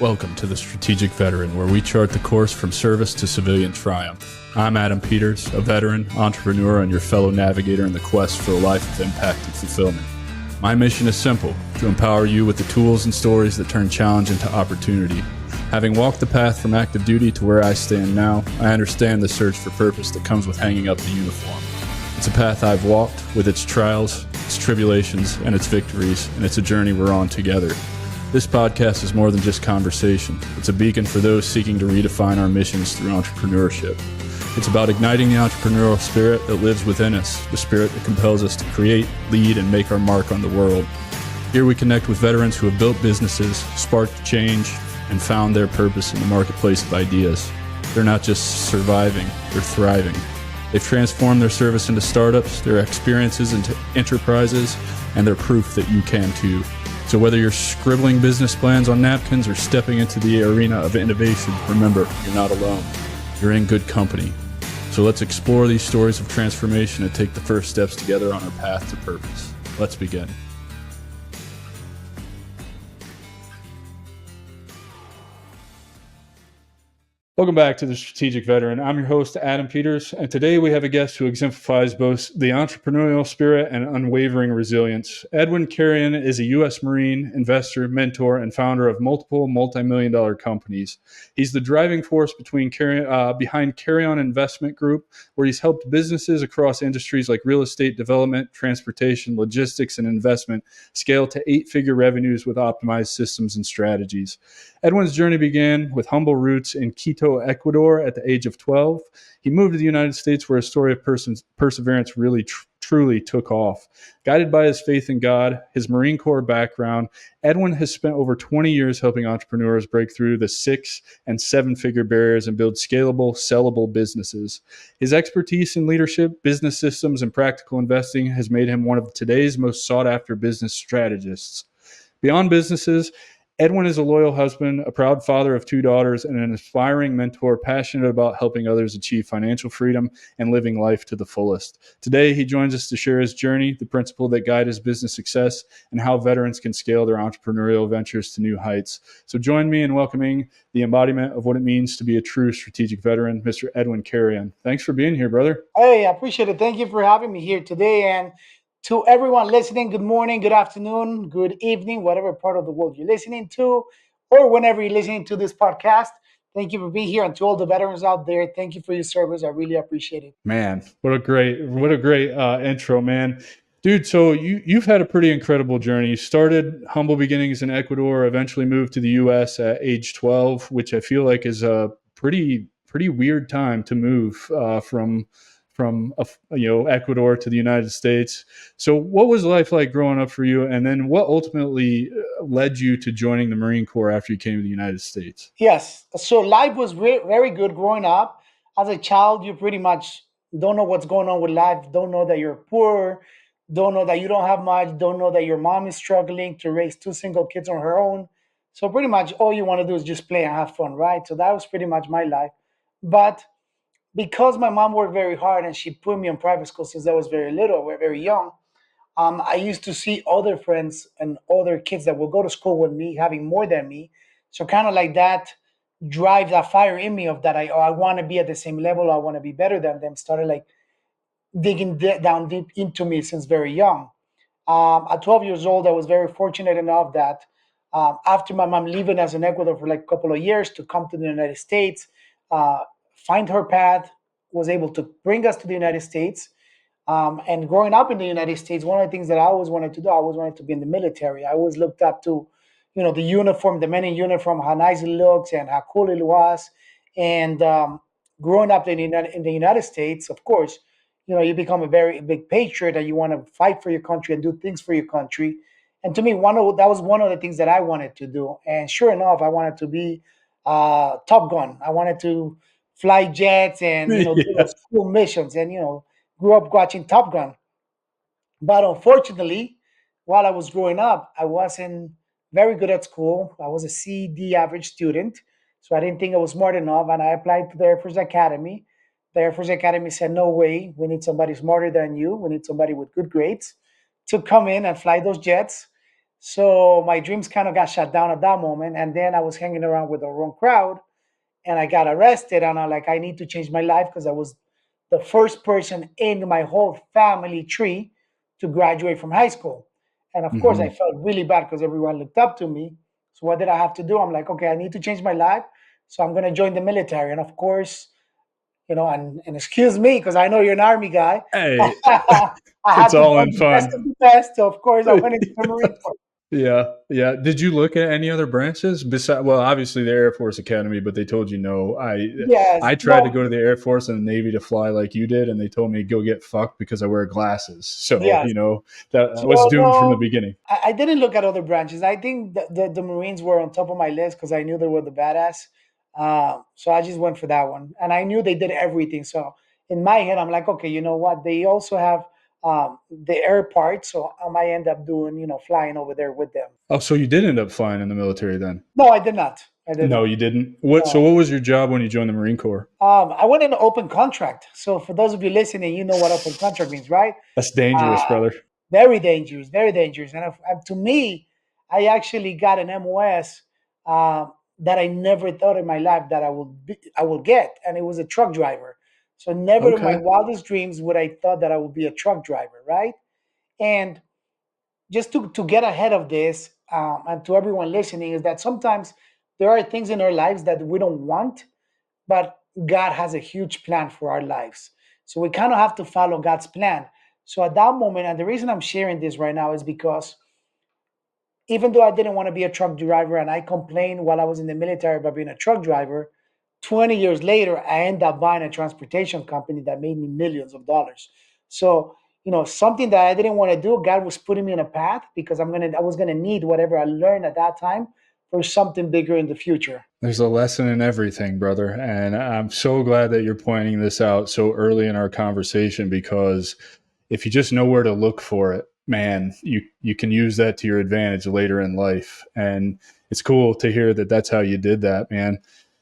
Welcome to the Strategic Veteran, where we chart the course from service to civilian triumph. I'm Adam Peters, a veteran, entrepreneur, and your fellow navigator in the quest for a life of impact and fulfillment. My mission is simple: to empower you with the tools and stories that turn challenge into opportunity. Having walked the path from active duty to where I stand now, I understand the search for purpose that comes with hanging up the uniform. It's a path I've walked, with its trials, its tribulations, and its victories, and it's a journey we're on together. This podcast is more than just conversation. It's a beacon for those seeking to redefine our missions through entrepreneurship. It's about igniting the entrepreneurial spirit that lives within us, the spirit that compels us to create, lead, and make our mark on the world. Here we connect with veterans who have built businesses, sparked change, and found their purpose in the marketplace of ideas. They're not just surviving, they're thriving. They've transformed their service into startups, their experiences into enterprises, and they're proof that you can too. So whether you're scribbling business plans on napkins or stepping into the arena of innovation, remember, you're not alone. You're in good company. So let's explore these stories of transformation and take the first steps together on our path to purpose. Let's begin. Welcome back to the Strategic Veteran. I'm your host, Adam Peters, and today we have a guest who exemplifies both the entrepreneurial spirit and unwavering resilience. Edwin Carrion is a U.S. Marine, investor, mentor, and founder of multiple multi-million-dollar companies. He's the driving force behind Carrion Investment Group, where he's helped businesses across industries like real estate development, transportation, logistics, and investment scale to 8-figure revenues with optimized systems and strategies. Edwin's journey began with humble roots in Quito, Ecuador at the age of 12. He moved to the United States, where a story of perseverance really truly took off. Guided by his faith in God, his Marine Corps background, Edwin has spent over 20 years helping entrepreneurs break through the 6- and 7-figure barriers and build scalable, sellable businesses. His expertise in leadership, business systems, and practical investing has made him one of today's most sought-after business strategists. Beyond businesses, Edwin is a loyal husband, a proud father of 2 daughters, and an inspiring mentor passionate about helping others achieve financial freedom and living life to the fullest. Today, he joins us to share his journey, the principle that guide his business success, and how veterans can scale their entrepreneurial ventures to new heights. So join me in welcoming the embodiment of what it means to be a true strategic veteran, Mr. Edwin Carrion. Thanks for being here, brother. Hey, I appreciate it. Thank you for having me here today. And to everyone listening, good morning, good afternoon, good evening, whatever part of the world you're listening to, or whenever you're listening to this podcast. Thank you for being here. And to all the veterans out there, thank you for your service. I really appreciate it. Man, what a great intro, man. Dude, so you've had a pretty incredible journey. You started humble beginnings in Ecuador, eventually moved to the U.S. at age 12, which I feel like is a pretty weird time to move from Ecuador to the United States. So what was life like growing up for you? And then what ultimately led you to joining the Marine Corps after you came to the United States? Yes. So life was very good growing up. As a child, you pretty much don't know what's going on with life, don't know that you're poor, don't know that you don't have much, don't know that your mom is struggling to raise 2 single kids on her own. So pretty much all you want to do is just play and have fun, right? So that was pretty much my life. But because my mom worked very hard and she put me in private school since I was very little, we're very young, I used to see other friends and other kids that will go to school with me having more than me. So kind of like that drive, that fire in me of that I want to be at the same level, I want to be better than them, started like digging down deep into me since very young. At 12 years old, I was very fortunate enough that after my mom leaving us in Ecuador for like a couple of years to come to the United States, uh, find her path, was able to bring us to the United States. And growing up in the United States, one of the things that I always wanted to do, I always wanted to be in the military. I always looked up to, the uniform, the men in uniform, how nice it looks and how cool it was. And growing up in the United States, of course, you become a very big patriot and you want to fight for your country and do things for your country. And to me, that was one of the things that I wanted to do. And sure enough, I wanted to be Top Gun. I wanted to fly jets and do Yeah. those cool missions. And grew up watching Top Gun. But unfortunately, while I was growing up, I wasn't very good at school. I was a C, D average student. So I didn't think I was smart enough. And I applied to the Air Force Academy. The Air Force Academy said, no way. We need somebody smarter than you. We need somebody with good grades to come in and fly those jets. So my dreams kind of got shut down at that moment. And then I was hanging around with the wrong crowd and I got arrested. And I'm like, I need to change my life because I was the first person in my whole family tree to graduate from high school. And of course, I Hmm. felt really bad because everyone looked up to me. So what did I have to do? I'm like, okay, I need to change my life. So I'm going to join the military. And of course, and excuse me, because I know you're an army guy. Hey, I had it's to all join in the best fun. of the best. So of course, I went into the Marine Corps. Yeah, yeah. Did you look at any other branches besides? Well, obviously the Air Force Academy, but they told you no. Yes. I tried to No. go to the Air Force and the Navy to fly like you did, and they told me go get fucked because I wear glasses. So Yes. that I So was doomed from the no, beginning. I didn't look at other branches. I think the Marines were on top of my list because I knew they were the badass. So I just went for that one, and I knew they did everything. So in my head, I'm like, okay, you know what? They also have the air part, so I might end up doing flying over there with them. Oh, so you did end up flying in the military then? No, I did not. I did No, not. you didn't. What? So No. what was your job when you joined the Marine Corps? I went in an open contract. So for those of you listening, you know what open contract means, right? That's dangerous, Uh, brother. Very dangerous, very dangerous. And to me, I actually got an MOS that I never thought in my life that I will get, and it was a truck driver. So never in my Okay. wildest dreams would I thought that I would be a truck driver, right? And just to get ahead of this, and to everyone listening, is that sometimes there are things in our lives that we don't want, but God has a huge plan for our lives. So we kind of have to follow God's plan. So at that moment, and the reason I'm sharing this right now is because even though I didn't want to be a truck driver and I complained while I was in the military about being a truck driver, 20 years later, I ended up buying a transportation company that made me millions of dollars. So, something that I didn't want to do, God was putting me on a path because I was gonna need whatever I learned at that time for something bigger in the future. There's a lesson in everything, brother. And I'm so glad that you're pointing this out so early in our conversation because if you just know where to look for it, man, you can use that to your advantage later in life. And it's cool to hear that that's how you did that, man.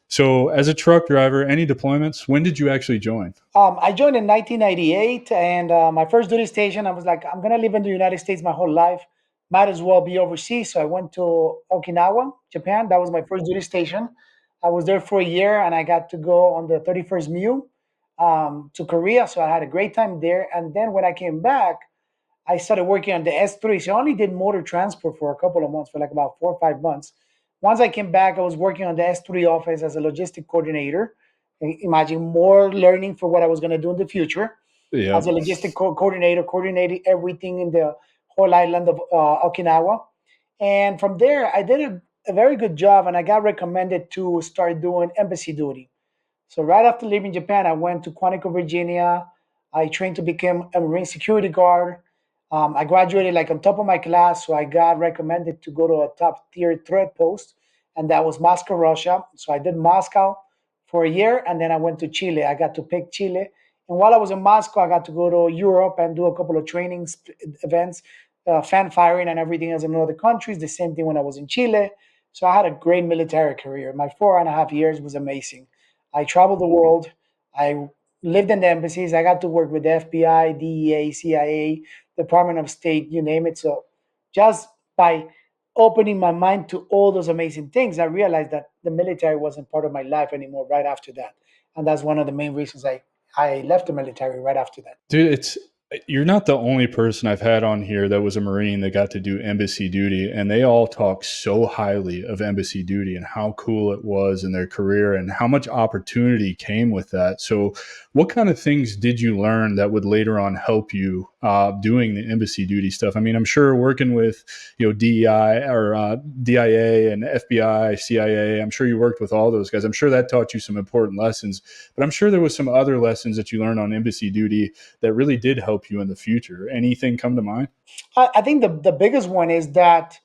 So, as a truck driver, any deployments? When did you actually join? I joined in 1998, and my first duty station, I was like, I'm gonna live in the United States my whole life. Might as well be overseas. So I went to Okinawa, Japan. That was my first duty station. I was there for a year, and I got to go on the 31st MEU to Korea. So I had a great time there. And then when I came back, I started working on the S3. So I only did motor transport for a couple of months, for like about 4 or 5 months. Once I came back, I was working on the S3 office as a logistic coordinator. Imagine more learning for what I was going to do in the future. As a Yep. logistic coordinator, coordinating everything in the whole island of Okinawa. And from there, I did a very good job and I got recommended to start doing embassy duty. So right after leaving Japan, I went to Quantico, Virginia. I trained to become a Marine security guard. I graduated like on top of my class, so I got recommended to go to a top tier threat post, and that was Moscow, Russia. So I did Moscow for a year, and then I went to Chile. I got to pick Chile, and while I was in Moscow, I got to go to Europe and do a couple of training events, fan firing and everything else in other countries. The same thing when I was in Chile. So I had a great military career. My 4.5 years was amazing. I traveled the world. I lived in the embassies. I got to work with the FBI, DEA, CIA, Department of State, you name it. So just by opening my mind to all those amazing things, I realized that the military wasn't part of my life anymore right after that. And that's one of the main reasons I left the military right after that. Dude, you're not the only person I've had on here that was a Marine that got to do embassy duty, and they all talk so highly of embassy duty and how cool it was in their career and how much opportunity came with that. So, what kind of things did you learn that would later on help you doing the embassy duty stuff? I mean, I'm sure working with DEI or DIA and FBI, CIA. I'm sure you worked with all those guys. I'm sure that taught you some important lessons, but I'm sure there was some other lessons that you learned on embassy duty that really did help you in the future. Anything come to mind? I think the biggest one is that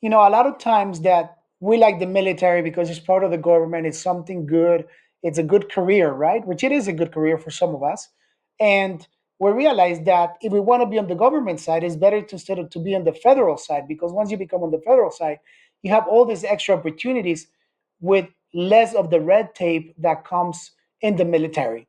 a lot of times that we like the military because it's part of the government, it's something good, it's a good career, right? Which it is a good career for some of us. And we realize that if we want to be on the government side, it's better to instead of to be on the federal side because once you become on the federal side, you have all these extra opportunities with less of the red tape that comes in the military.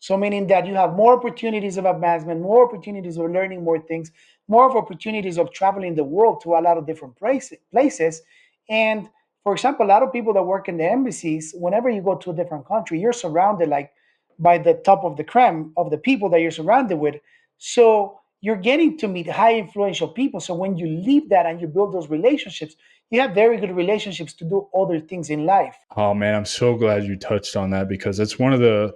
So meaning that you have more opportunities of advancement, more opportunities of learning more things, more of opportunities of traveling the world to a lot of different places. And for example, a lot of people that work in the embassies, whenever you go to a different country, you're surrounded like by the top of the creme of the people that you're surrounded with. So you're getting to meet high influential people. So when you leave that and you build those relationships, you have very good relationships to do other things in life. Oh man, I'm so glad you touched on that, because it's one of the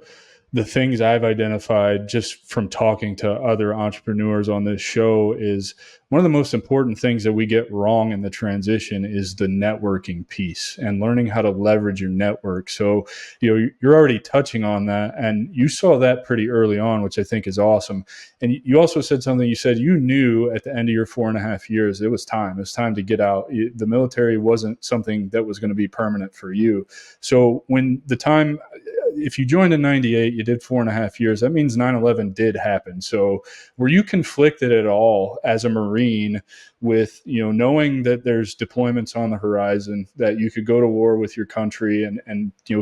things I've identified just from talking to other entrepreneurs on this show. Is one of the most important things that we get wrong in the transition is the networking piece and learning how to leverage your network. So, you're already touching on that, and you saw that pretty early on, which I think is awesome. And you also said something. You said you knew at the end of your 4.5 years, it was time. It was time to get out. The military wasn't something that was going to be permanent for you. So when the time, if you joined in 98, you did 4.5 years, that means 9/11 did happen. So were you conflicted at all as a Marine with, knowing that there's deployments on the horizon, that you could go to war with your country and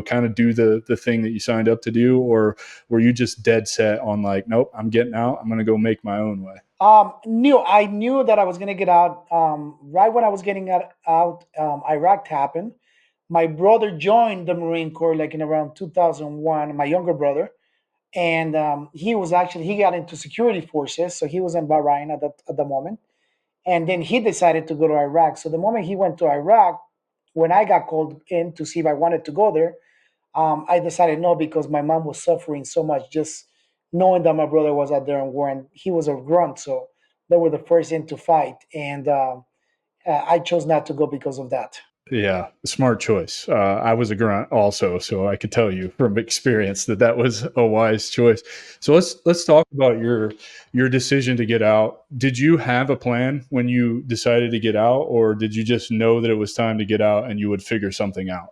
kind of do the thing that you signed up to do? Or were you just dead set on like, nope, I'm getting out, I'm going to go make my own way? I knew that I was going to get out. Right when I was getting out, Iraq happened. My brother joined the Marine Corps like in around 2001. My younger brother, and he got into security forces, so he was in Bahrain at the moment, and then he decided to go to Iraq. So the moment he went to Iraq, when I got called in to see if I wanted to go there, I decided no, because my mom was suffering so much just knowing that my brother was out there in war, and he was a grunt, so they were the first in to fight, and I chose not to go because of that. Yeah, smart choice. I was a grunt also, so I could tell you from experience that that was a wise choice. So let's talk about your decision to get out. Did you have a plan when you decided to get out, or did you just know that it was time to get out and you would figure something out?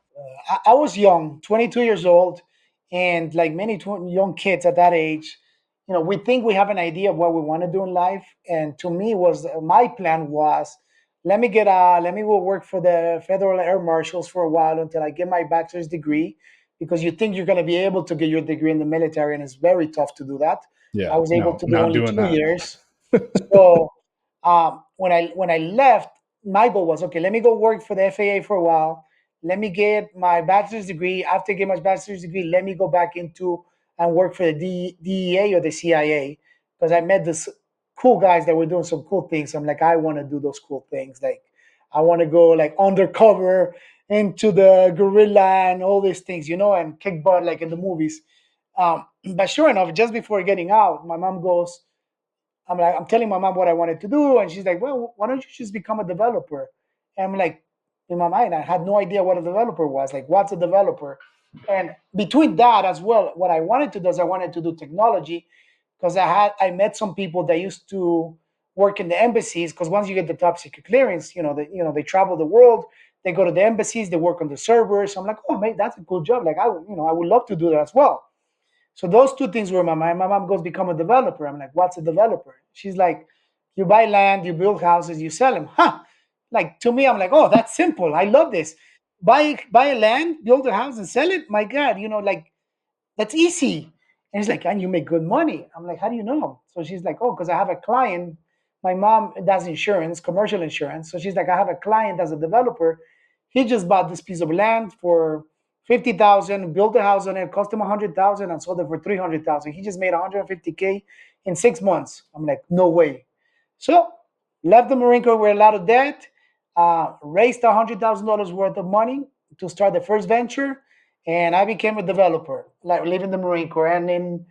I was young, 22 years old, and like many young kids at that age, we think we have an idea of what we want to do in life. And to me, was my plan was, let me go work for the Federal Air Marshals for a while until I get my bachelor's degree, because you think you're going to be able to get your degree in the military, and it's very tough to do that. I Yeah, was able no, to do not only doing two that. years. So when I left, my goal was, okay. Let me go work for the FAA for a while. Let me get my bachelor's degree. After I get my bachelor's degree, let me go back into and work for the DEA or the CIA, because I met this cool guys that were doing some cool things. I'm like, I want to do those cool things. Like, I want to go like undercover into the guerrilla and all these things, and kick butt like in the movies. But sure enough, just before getting out, my mom goes, I'm telling my mom what I wanted to do, and she's like, "Well, why don't you just become a developer?" And I'm like, in my mind, I had no idea what a developer was. Like, what's a developer? And between that as well, what I wanted to do is I wanted to do technology, because I met some people that used to work in the embassies. Because once you get the top secret clearance, they travel the world. They go to the embassies. They work on the servers. So I'm like, oh, mate, that's a cool job. Like, I would love to do that as well. So those two things were in my mind. My mom goes, become a developer. I'm like, what's a developer? She's like, you buy land, you build houses, you sell them. Huh? Like, to me, I'm like, oh, that's simple. I love this. Buy a land, build a house, and sell it. My God, like, that's easy. And he's like, and you make good money. I'm like, how do you know? So she's like, oh, because I have a client. My mom does insurance, commercial insurance. So she's like, I have a client as a developer. He just bought this piece of land for 50,000, built a house on it, cost him 100,000, and sold it for 300,000. He just made 150K in 6 months. I'm like, no way. So left the Marine Corps with a lot of debt, raised $100,000 worth of money to start the first venture, and I became a developer, like leaving the Marine Corps. And in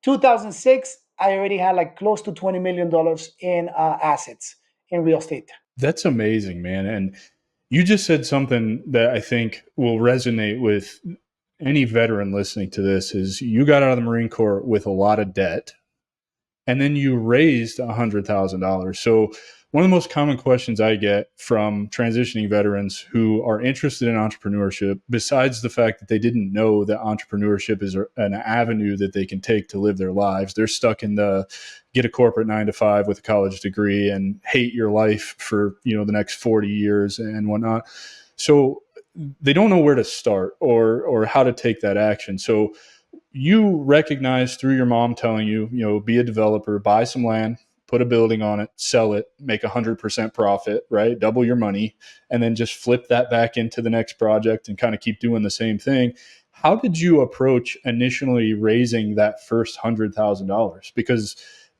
2006, I already had like close to $20 million in assets in real estate. That's amazing, man. And you just said something that I think will resonate with any veteran listening to this. Is you got out of the Marine Corps with a lot of debt, and then you raised $100,000. So one of the most common questions I get from transitioning veterans who are interested in entrepreneurship, besides the fact that they didn't know that entrepreneurship is an avenue that they can take to live their lives, they're stuck in the get a corporate 9 to 5 with a college degree and hate your life for the next 40 years and whatnot. So they don't know where to start or how to take that action. So you recognize through your mom telling you, be a developer, buy some land, put a building on it, sell it, make 100% profit, right? Double your money, and then just flip that back into the next project and kind of keep doing the same thing. How did you approach initially raising that first $100,000? Because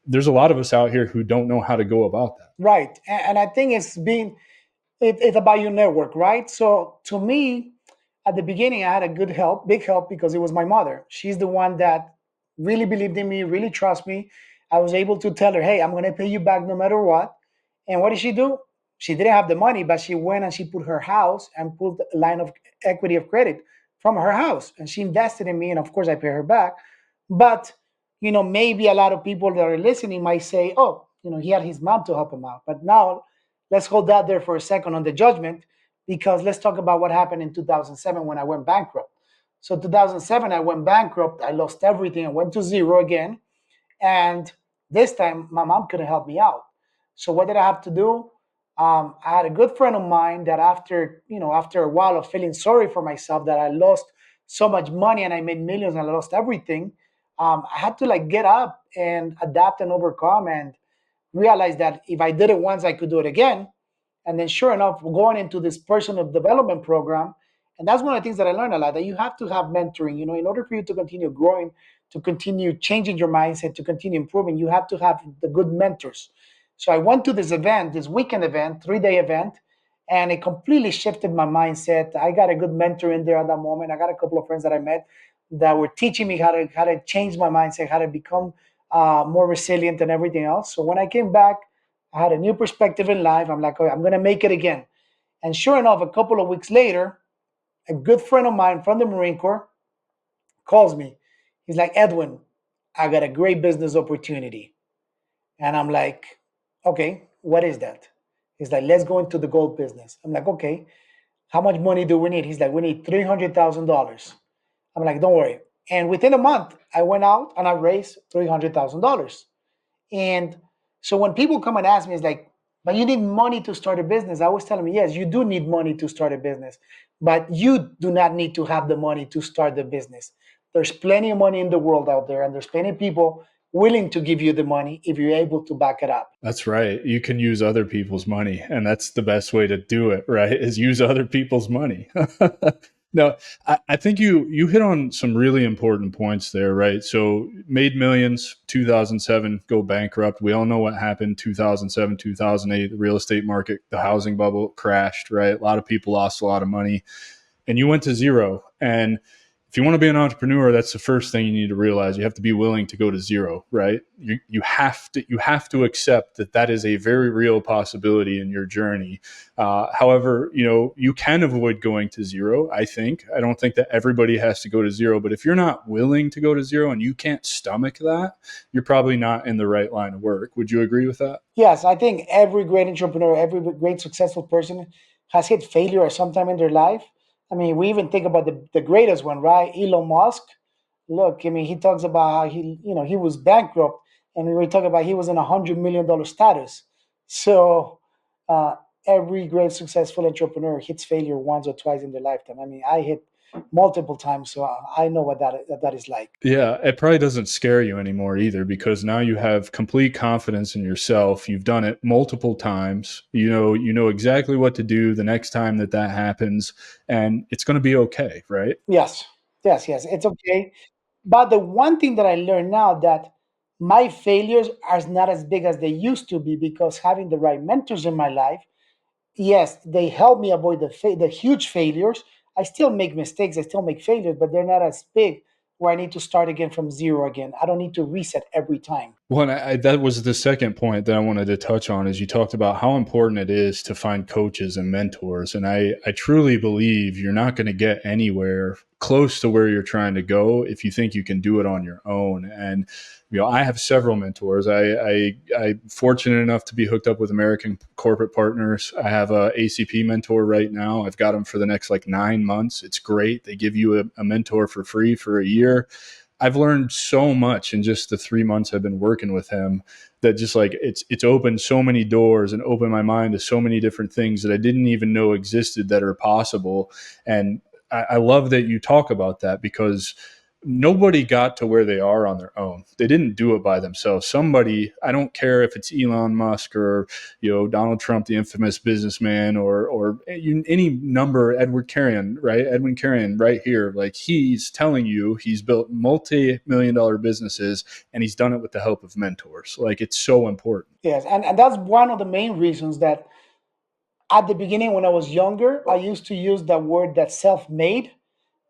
there's a lot of us out here who don't know how to go about that. Right. And I think it's about your network, right? So to me, at the beginning, I had a big help, because it was my mother. She's the one that really believed in me, really trust me. I was able to tell her, hey, I'm going to pay you back no matter what. And what did she do? She didn't have the money, but she went and she put her house and put a line of equity of credit from her house. And she invested in me. And of course, I pay her back. But, maybe a lot of people that are listening might say, oh, he had his mom to help him out. But now let's hold that there for a second on the judgment, because let's talk about what happened in 2007 when I went bankrupt. So 2007, I went bankrupt. I lost everything. I went to zero again. And this time, my mom couldn't help me out. So what did I have to do? I had a good friend of mine that after a while of feeling sorry for myself that I lost so much money and I made millions and I lost everything, I had to get up and adapt and overcome and realize that if I did it once, I could do it again. And then sure enough, going into this personal development program. And that's one of the things that I learned a lot, that you have to have mentoring, in order for you to continue growing, to continue changing your mindset, to continue improving, you have to have the good mentors. So I went to this event, this weekend event, 3-day event, and it completely shifted my mindset. I got a good mentor in there at that moment. I got a couple of friends that I met that were teaching me how to change my mindset, how to become more resilient and everything else. So when I came back, I had a new perspective in life. I'm like, oh, I'm going to make it again. And sure enough, a couple of weeks later, a good friend of mine from the Marine Corps calls me. He's like, Edwin, I got a great business opportunity. And I'm like, okay, what is that? He's like, let's go into the gold business. I'm like, okay, how much money do we need? He's like, we need $300,000. I'm like, don't worry. And within a month, I went out and I raised $300,000. And so when people come and ask me, it's like, but you need money to start a business. I always tell them, yes, you do need money to start a business, but you do not need to have the money to start the business. There's plenty of money in the world out there, and there's plenty of people willing to give you the money if you're able to back it up. That's right. You can use other people's money, and that's the best way to do it, right? Is use other people's money. No, I think you hit on some really important points there, right? So made millions, 2007, go bankrupt. We all know what happened 2007, 2008, the real estate market, the housing bubble crashed, right? A lot of people lost a lot of money, and you went to zero. And if you want to be an entrepreneur, that's the first thing you need to realize. You have to be willing to go to zero, right? You have to accept that is a very real possibility in your journey. However, you can avoid going to zero. I don't think that everybody has to go to zero, but if you're not willing to go to zero and you can't stomach that, you're probably not in the right line of work. Would you agree with that? Yes, I think every great entrepreneur, every great successful person has hit failure at some time in their life. I mean, we even think about the greatest one, right? Elon Musk. Look, I mean, he talks about how he was bankrupt, and we talk about he was in $100 million status. So every great successful entrepreneur hits failure once or twice in their lifetime. I mean, I hit multiple times, so I know what that is like. Yeah, it probably doesn't scare you anymore either, because now you have complete confidence in yourself. You've done it multiple times. You know exactly what to do the next time that happens, and it's going to be okay, right? Yes, yes, yes. It's okay. But the one thing that I learned now, that my failures are not as big as they used to be, because having the right mentors in my life, yes, they help me avoid the huge failures. I still make mistakes, I still make failures, but they're not as big where I need to start again from zero again. I don't need to reset every time. Well, and that was the second point that I wanted to touch on, is you talked about how important it is to find coaches and mentors. And I truly believe you're not going to get anywhere close to where you're trying to go if you think you can do it on your own. And, I have several mentors. I'm fortunate enough to be hooked up with American corporate partners. I have a ACP mentor right now. I've got them for the next 9 months. It's great. They give you a mentor for free for a year. I've learned so much in just the 3 months I've been working with him, that just it's opened so many doors and opened my mind to so many different things that I didn't even know existed that are possible. And I love that you talk about that, because nobody got to where they are on their own. They didn't do it by themselves. Somebody, I don't care if it's Elon Musk or, Donald Trump, the infamous businessman, or any number, Edward Carrion, right? Edwin Carrion right here. Like, he's telling you he's built multi-million-dollar businesses, and he's done it with the help of mentors. Like, it's so important. Yes, and that's one of the main reasons that at the beginning when I was younger, I used to use the word that self-made.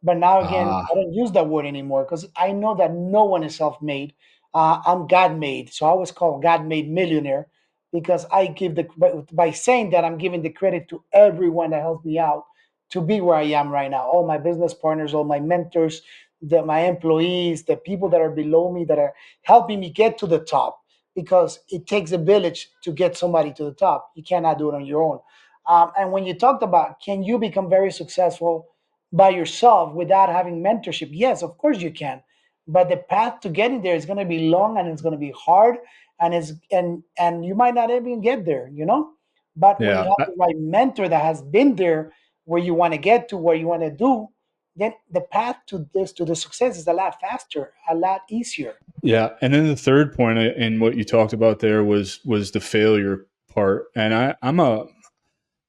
But now again, Ah, I don't use that word anymore because I know that no one is self-made. I'm God-made, so I always call God-made millionaire because I give by saying that I'm giving the credit to everyone that helped me out to be where I am right now. All my business partners, all my mentors, my employees, the people that are below me that are helping me get to the top. Because it takes a village to get somebody to the top. You cannot do it on your own. And when you talked about can you become very successful by yourself without having mentorship? Yes, of course you can. But the path to getting there is going to be long and it's going to be hard and you might not even get there. But when you yeah. have the right mentor that has been there where you want to get to, where you want to do, then the path to the success is a lot faster, a lot easier. Yeah, and then the third point in what you talked about there was the failure part, and I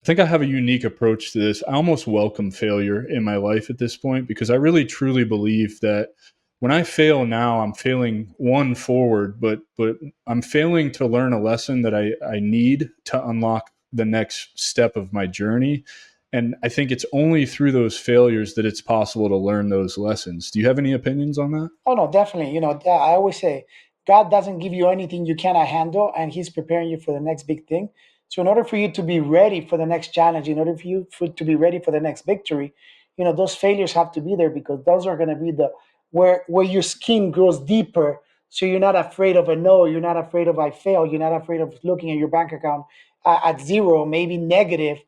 think I have a unique approach to this. I almost welcome failure in my life at this point because I really truly believe that when I fail now, I'm failing one forward, but I'm failing to learn a lesson that I need to unlock the next step of my journey. And I think it's only through those failures that it's possible to learn those lessons. Do you have any opinions on that? Oh no, definitely. I always say God doesn't give you anything you cannot handle, and He's preparing you for the next big thing. So, in order for you to be ready for the next challenge, in order to be ready for the next victory, those failures have to be there because those are going to be the where your skin grows deeper. So you're not afraid of a no. You're not afraid of I fail. You're not afraid of looking at your bank account at zero, maybe negative.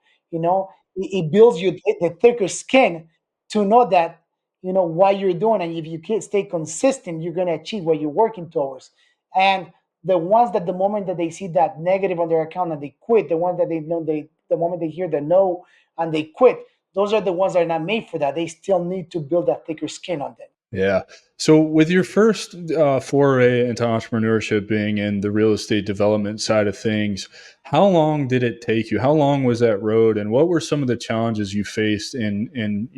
It builds you the thicker skin to know that what you're doing, and if you can stay consistent you're going to achieve what you're working towards. And the ones that the moment that they see that negative on their account and they quit, the ones that they know the moment they hear the no and they quit, those are the ones that are not made for that. They still need to build that thicker skin on them. Yeah. So, with your first foray into entrepreneurship being in the real estate development side of things, how long did it take you? How long was that road, and what were some of the challenges you faced in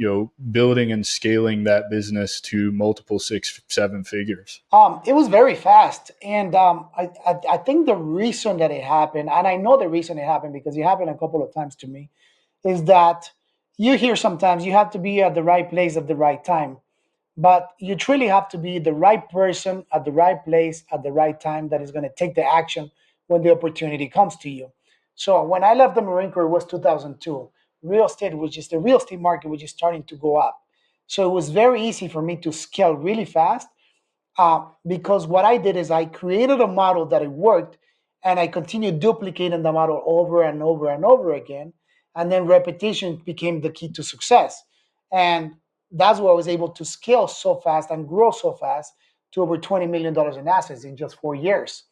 building and scaling that business to multiple six, seven figures? It was very fast, and I think the reason that it happened, and I know the reason it happened because it happened a couple of times to me, is that you hear sometimes you have to be at the right place at the right time. But you truly have to be the right person at the right place at the right time that is going to take the action when the opportunity comes to you. So when I left the Marine Corps, it was 2002. The real estate market was just starting to go up. So it was very easy for me to scale really fast because what I did is I created a model that it worked, and I continued duplicating the model over and over and over again. And then repetition became the key to success. And that's why I was able to scale so fast and grow so fast to over $20 million in assets in just 4 years.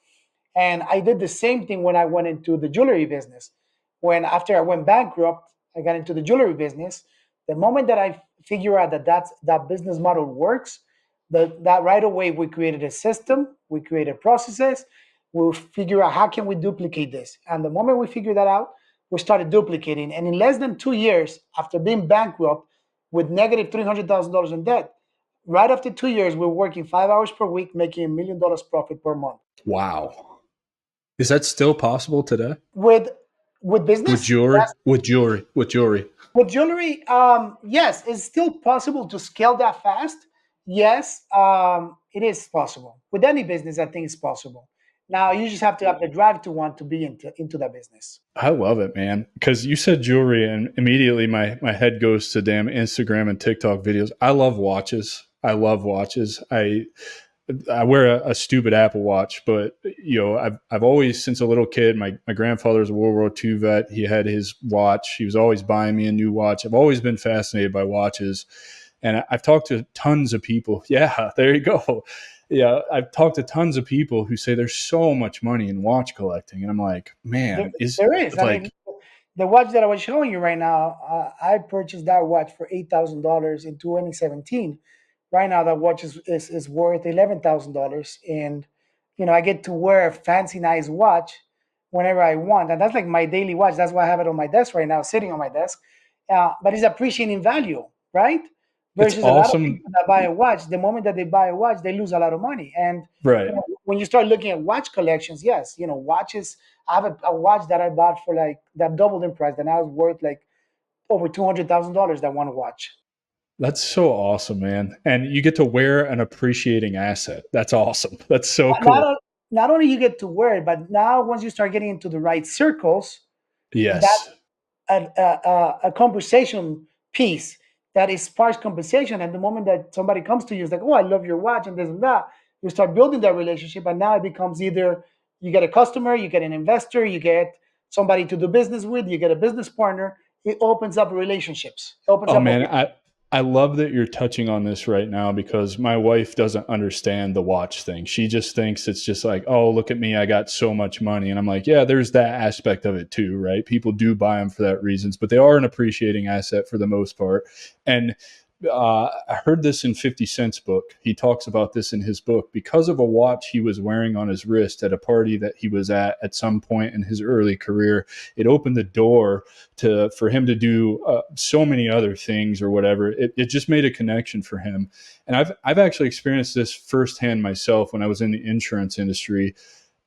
And I did the same thing when I went into the jewelry business. When after I went bankrupt, I got into the jewelry business. The moment that I figure out that business model works, that right away we created a system, we created processes, we figure out how can we duplicate this. And the moment we figured that out, we started duplicating. And in less than 2 years, after being bankrupt with negative $300,000 in debt, right after 2 years, we were working 5 hours per week, making $1 million profit per month. Wow. Is that still possible today? with with With business, jewelry? yes. With jewelry? With jewelry? With jewelry, yes, it's still possible to scale that fast. Yes, it is possible with any business. I think it's possible. Now you just have to have the drive to want to be into that business. I love it, man. Because you said jewelry, and immediately my head goes to damn Instagram and TikTok videos. I love watches. I love watches. I wear a stupid Apple Watch, but I've always, since a little kid, my grandfather's a World War II vet. He had his watch. He was always buying me a new watch. I've always been fascinated by watches, and I've talked to tons of people. Yeah, there you go. Yeah, I've talked to tons of people who say there's so much money in watch collecting, and I'm like, There, man, is there is. I mean, like, the watch that I was showing you right now, I purchased that watch for $8,000 in 2017, right now that watch is worth $11,000, and I get to wear a fancy nice watch whenever I want, and that's like my daily watch. That's why I have it on my desk right now, sitting on my desk. But it's appreciating value, right? It's Versus a lot of awesome. people that buy a watch, the moment that they buy a watch, they lose a lot of money. And Right. when you start looking at watch collections, yes, watches. I have a watch that I bought for like that doubled in price, that now is worth like over $200,000. That one watch. That's so awesome, man. And you get to wear an appreciating asset. That's awesome. That's so Not, cool. not only you get to wear it, but now once you start getting into the right circles, that's Yes. a conversation piece that is sparse conversation. And the moment that somebody comes to you, it's like, oh, I love your watch and this and that. You start building that relationship, and now it becomes either you get a customer, you get an investor, you get somebody to do business with, you get a business partner. It opens up relationships. It opens Oh up. man, I love that you're touching on this right now because my wife doesn't understand the watch thing. She just thinks it's just like, oh, look at me, I got so much money. And I'm like, yeah, there's that aspect of it too, right? People do buy them for that reasons, but they are an appreciating asset for the most part. And I heard this in 50 Cent's book. He talks about this in his book because of a watch he was wearing on his wrist at a party that he was at some point in his early career. It opened the door for him to do so many other things or whatever. It just made a connection for him. And I've actually experienced this firsthand myself when I was in the insurance industry.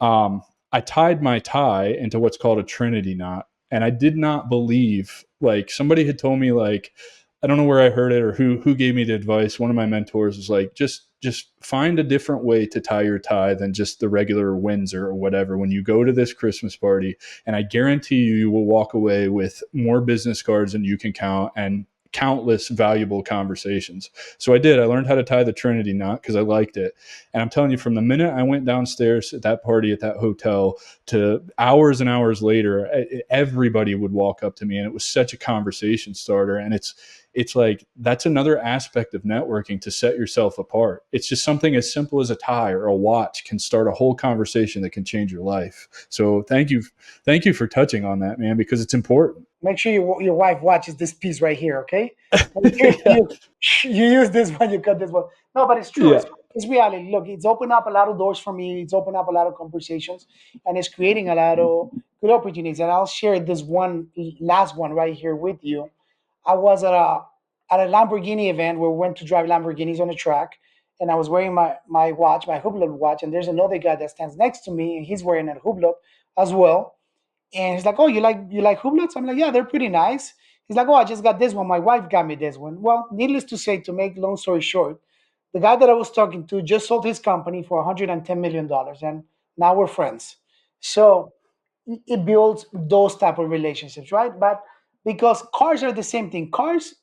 I tied my tie into what's called a Trinity knot, and I did not believe, like, somebody had told me, like, I don't know where I heard it or who gave me the advice. One of my mentors was like, just find a different way to tie your tie than just the regular Windsor or whatever when you go to this Christmas party. And I guarantee you will walk away with more business cards than you can count and countless valuable conversations. So I did. I learned how to tie the Trinity knot because I liked it. And I'm telling you, from the minute I went downstairs at that party at that hotel to hours and hours later, everybody would walk up to me, and it was such a conversation starter. And it's like, that's another aspect of networking to set yourself apart. It's just something as simple as a tie or a watch can start a whole conversation that can change your life. So thank you for touching on that, man, because it's important. Make sure your wife watches this piece right here, okay? Yeah. You use this one, you cut this one. No, but it's true. Yeah. It's reality. Look, it's opened up a lot of doors for me. It's opened up a lot of conversations, and it's creating a lot of good opportunities. And I'll share this one last one right here with you. I was at a Lamborghini event where we went to drive Lamborghinis on the track, and I was wearing my watch, my Hublot watch, and there's another guy that stands next to me, and he's wearing a Hublot as well. And he's like, "Oh, you like Hublots?" I'm like, "Yeah, they're pretty nice." He's like, "Oh, I just got this one. My wife got me this one." Well, needless to say, to make long story short, the guy that I was talking to just sold his company for $110 million, and now we're friends. So it builds those type of relationships, right? But because cars are the same thing, cars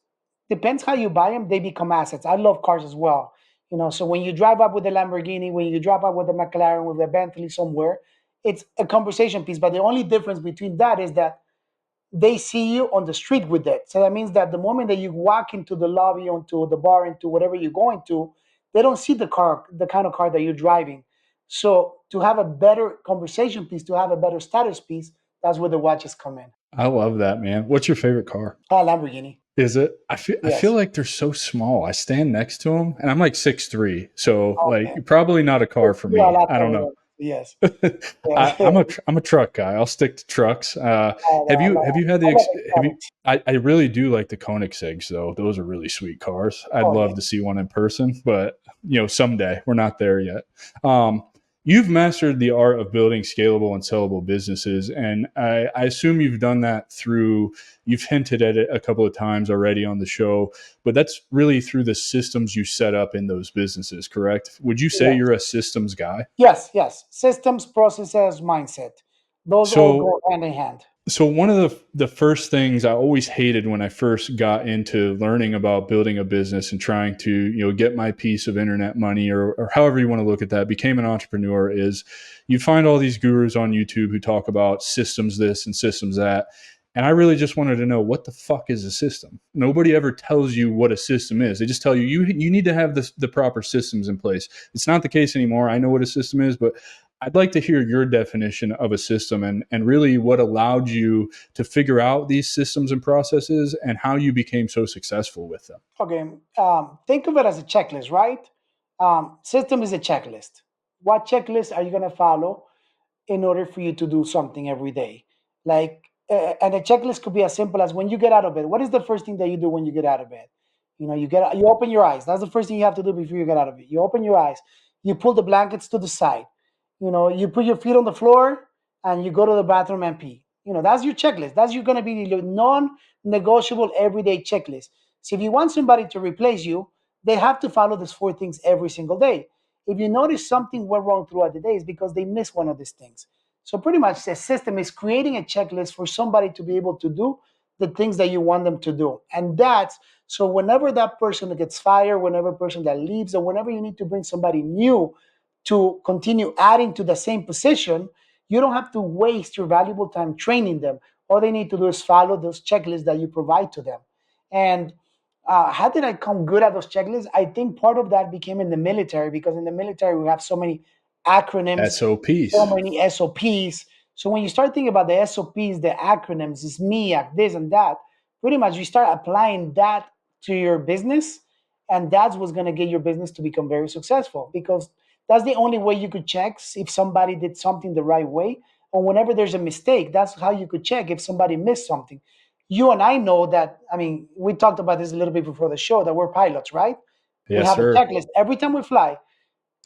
depends how you buy them, they become assets. I love cars as well. So when you drive up with a Lamborghini, when you drive up with a McLaren, with a Bentley somewhere, it's a conversation piece. But the only difference between that is that they see you on the street with it. So that means that the moment that you walk into the lobby, onto the bar, into whatever you're going to, they don't see the car, the kind of car that you're driving. So to have a better conversation piece, to have a better status piece, that's where the watches come in. I love that, man. What's your favorite car? Lamborghini. Is it? I feel Yes. like they're so small. I stand next to them, and I'm like 6'3", so Okay. like probably not a car for You're a me. lot I don't taller know. than yes. I, Yeah. I'm a I'm a truck guy. I'll stick to trucks. Have I you had the love have you? exotics. I really do like the Koenigseggs though. Those are really sweet cars. I'd Oh love yeah. to see one in person, but someday. We're not there yet. Um, you've mastered the art of building scalable and sellable businesses, and I assume you've done that through. You've hinted at it a couple of times already on the show, but that's really through the systems you set up in those businesses, correct? Would you say Yes. you're a systems guy? Yes. Yes. Systems, processes, mindset. Those all So go hand in hand. So one of the first things I always hated when I first got into learning about building a business and trying to get my piece of internet money or however you want to look at that, became an entrepreneur, is you find all these gurus on YouTube who talk about systems this and systems that. And I really just wanted to know, what the fuck is a system? Nobody ever tells you what a system is. They just tell you need to have the proper systems in place. It's not the case anymore. I know what a system is, but I'd like to hear your definition of a system and really what allowed you to figure out these systems and processes and how you became so successful with them. Okay, think of it as a checklist, right? System is a checklist. What checklist are you going to follow in order for you to do something every day? Like, and a checklist could be as simple as when you get out of bed. What is the first thing that you do when you get out of bed? You open your eyes. That's the first thing you have to do before you get out of it. You open your eyes. You pull the blankets to the side. You put your feet on the floor and you go to the bathroom and pee. That's your checklist. That's you're going to be your non-negotiable everyday checklist. So if you want somebody to replace you, they have to follow these four things every single day. If you notice something went wrong throughout the day, it's because they missed one of these things. So pretty much the system is creating a checklist for somebody to be able to do the things that you want them to do. And that's so whenever that person gets fired, whenever person that leaves, or whenever you need to bring somebody new to continue adding to the same position, you don't have to waste your valuable time training them. All they need to do is follow those checklists that you provide to them. And how did I come good at those checklists? I think part of that became in the military, because in the military we have so many acronyms, so SOPs. many SOPs. So when you start thinking about the SOPs, the acronyms, is MIAC, this and that, pretty much you start applying that to your business, and that's what's going to get your business to become very successful, because that's the only way you could check if somebody did something the right way. Or whenever there's a mistake, that's how you could check if somebody missed something. You and I know that, I mean, we talked about this a little bit before the show, that we're pilots, right? We Yes, have a sir. checklist every time we fly.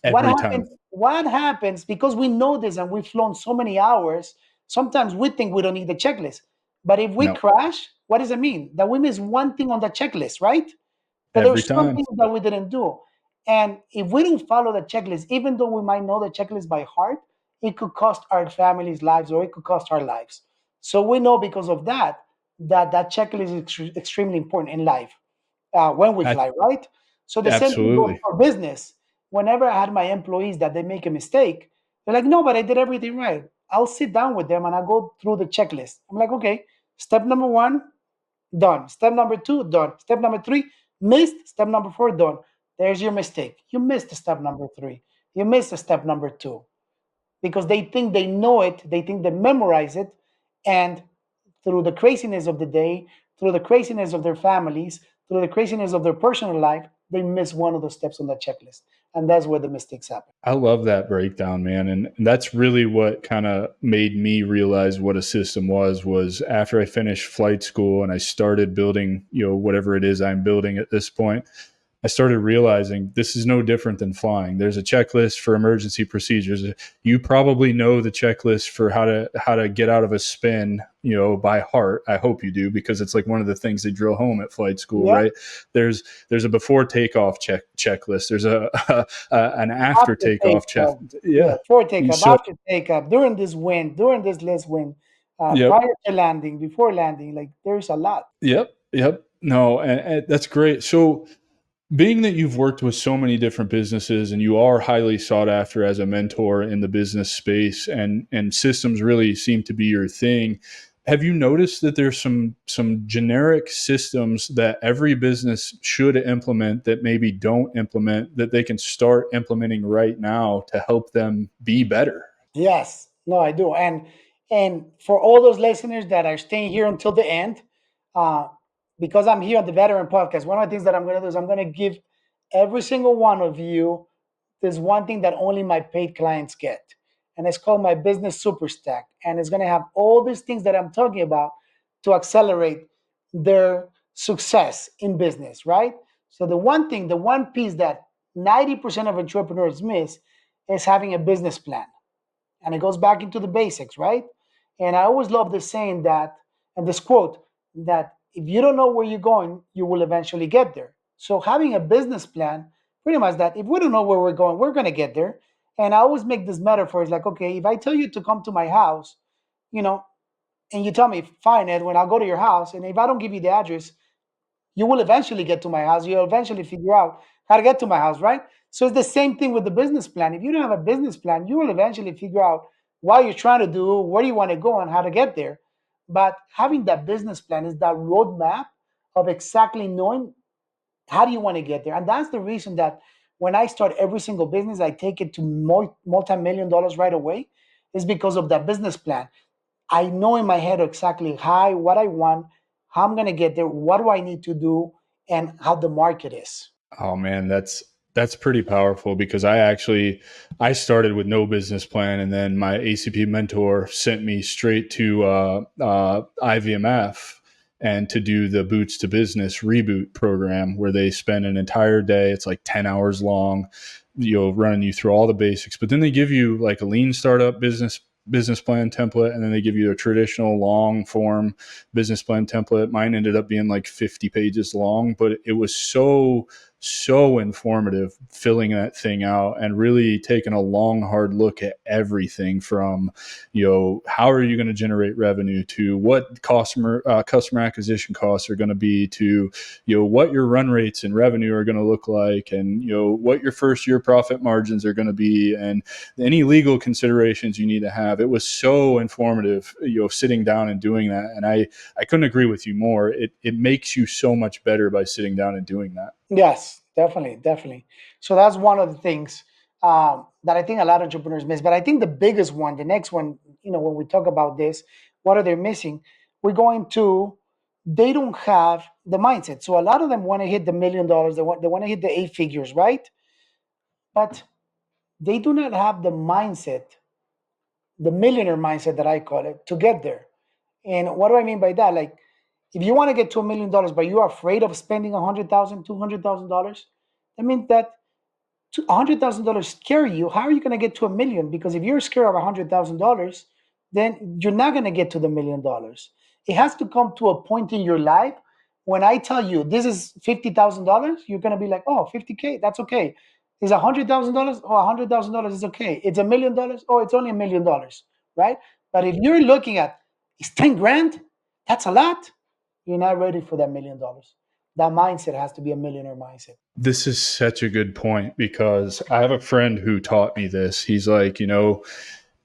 What Every time. happens? What happens because we know this and we've flown so many hours? Sometimes we think we don't need the checklist, but if we No, crash, what does it mean? That we miss one thing on the checklist, right? That every there's time. something that we didn't do. And if we don't follow the checklist, even though we might know the checklist by heart, it could cost our families' lives, or it could cost our lives. So we know because of that, that checklist is extremely important in life, when we I, fly, right? So the same thing goes absolutely. for business. Whenever I had my employees that they make a mistake, they're like, no, but I did everything right. I'll sit down with them and I go through the checklist. I'm like, okay, step number one, done. Step number two, done. Step number three, missed. Step number four, done. There's your mistake. You missed the step number three. You missed the step number two, because they think they know it. They think they memorize it. And through the craziness of the day, through the craziness of their families, through the craziness of their personal life, they miss one of the steps on that checklist. And that's where the mistakes happen. I love that breakdown, man. And that's really what kind of made me realize what a system was after I finished flight school and I started building, whatever it is I'm building at this point. I started realizing this is no different than flying. There's a checklist for emergency procedures. You probably know the checklist for how to get out of a spin, by heart. I hope you do, because it's like one of the things they drill home at flight school, Yeah. right? There's a before takeoff checklist. There's an after After takeoff check. takeoff, yeah, Yeah. before takeoff, So after takeoff, during this wind, during this less wind, yep. prior to landing, before landing, like there's a lot. Yep. No, and that's great. So being that you've worked with so many different businesses and you are highly sought after as a mentor in the business space, and systems really seem to be your thing, have you noticed that there's some generic systems that every business should implement that maybe don't implement, that they can start implementing right now to help them be better? Yes, no, I do. And for all those listeners that are staying here until the end, uh, because I'm here on the Veteran Podcast, one of the things that I'm going to do is I'm going to give every single one of you this one thing that only my paid clients get, and it's called my Business Super Stack, and it's going to have all these things that I'm talking about to accelerate their success in business, right? So the one thing, the one piece that 90% of entrepreneurs miss is having a business plan, and it goes back into the basics, right? And I always love this saying that, and this quote, that if you don't know where you're going, you will eventually get there. So having a business plan, pretty much that if we don't know where we're going, we're going to get there. And I always make this metaphor. It's like, okay, if I tell you to come to my house, you know, and you tell me, fine, Edwin, I'll go to your house. And if I don't give you the address, you will eventually get to my house. You'll eventually figure out how to get to my house, right? So it's the same thing with the business plan. If you don't have a business plan, you will eventually figure out what you're trying to do, where you want to go, and how to get there. But having that business plan is that roadmap of exactly knowing how do you want to get there. And that's the reason that when I start every single business, I take it to multi-million dollars right away, is because of that business plan. I know in my head exactly what I want, how I'm going to get there, what do I need to do, and how the market is. Oh man, that's pretty powerful, because I started with no business plan, and then my ACP mentor sent me straight to IVMF and to do the Boots to Business reboot program, where they spend an entire day. It's like 10 hours long, running you through all the basics, but then they give you like a lean startup business plan template, and then they give you a traditional long form business plan template. Mine ended up being like 50 pages long, but it was so informative, filling that thing out and really taking a long, hard look at everything from, how are you going to generate revenue, to what customer acquisition costs are going to be, to, what your run rates and revenue are going to look like, and, what your first year profit margins are going to be, and any legal considerations you need to have. It was so informative, sitting down and doing that. And I couldn't agree with you more. It makes you so much better by sitting down and doing that. Yes, definitely, definitely. So that's one of the things that I think a lot of entrepreneurs miss. But I think the biggest one, the next one, when we talk about this, what are they missing? We're going to, they don't have the mindset. So a lot of them want to hit the $1 million. They want to hit the 8 figures, right? But they do not have the mindset, the millionaire mindset that I call it, to get there. And what do I mean by that? Like, if you want to get to $1 million, but you're afraid of spending $100,000, $200,000, that means that $100,000 scare you. How are you going to get to a million? Because if you're scared of $100,000, then you're not going to get to the $1 million. It has to come to a point in your life when I tell you this is $50,000, you're going to be like, oh, 50K, that's okay. Is $100,000? Oh, $100,000 is okay. It's $1 million? Oh, it's only $1 million, right? But if you're looking at it's 10 grand, that's a lot. You're not ready for that $1 million. That mindset has to be a millionaire mindset. This is such a good point, because I have a friend who taught me this. He's like,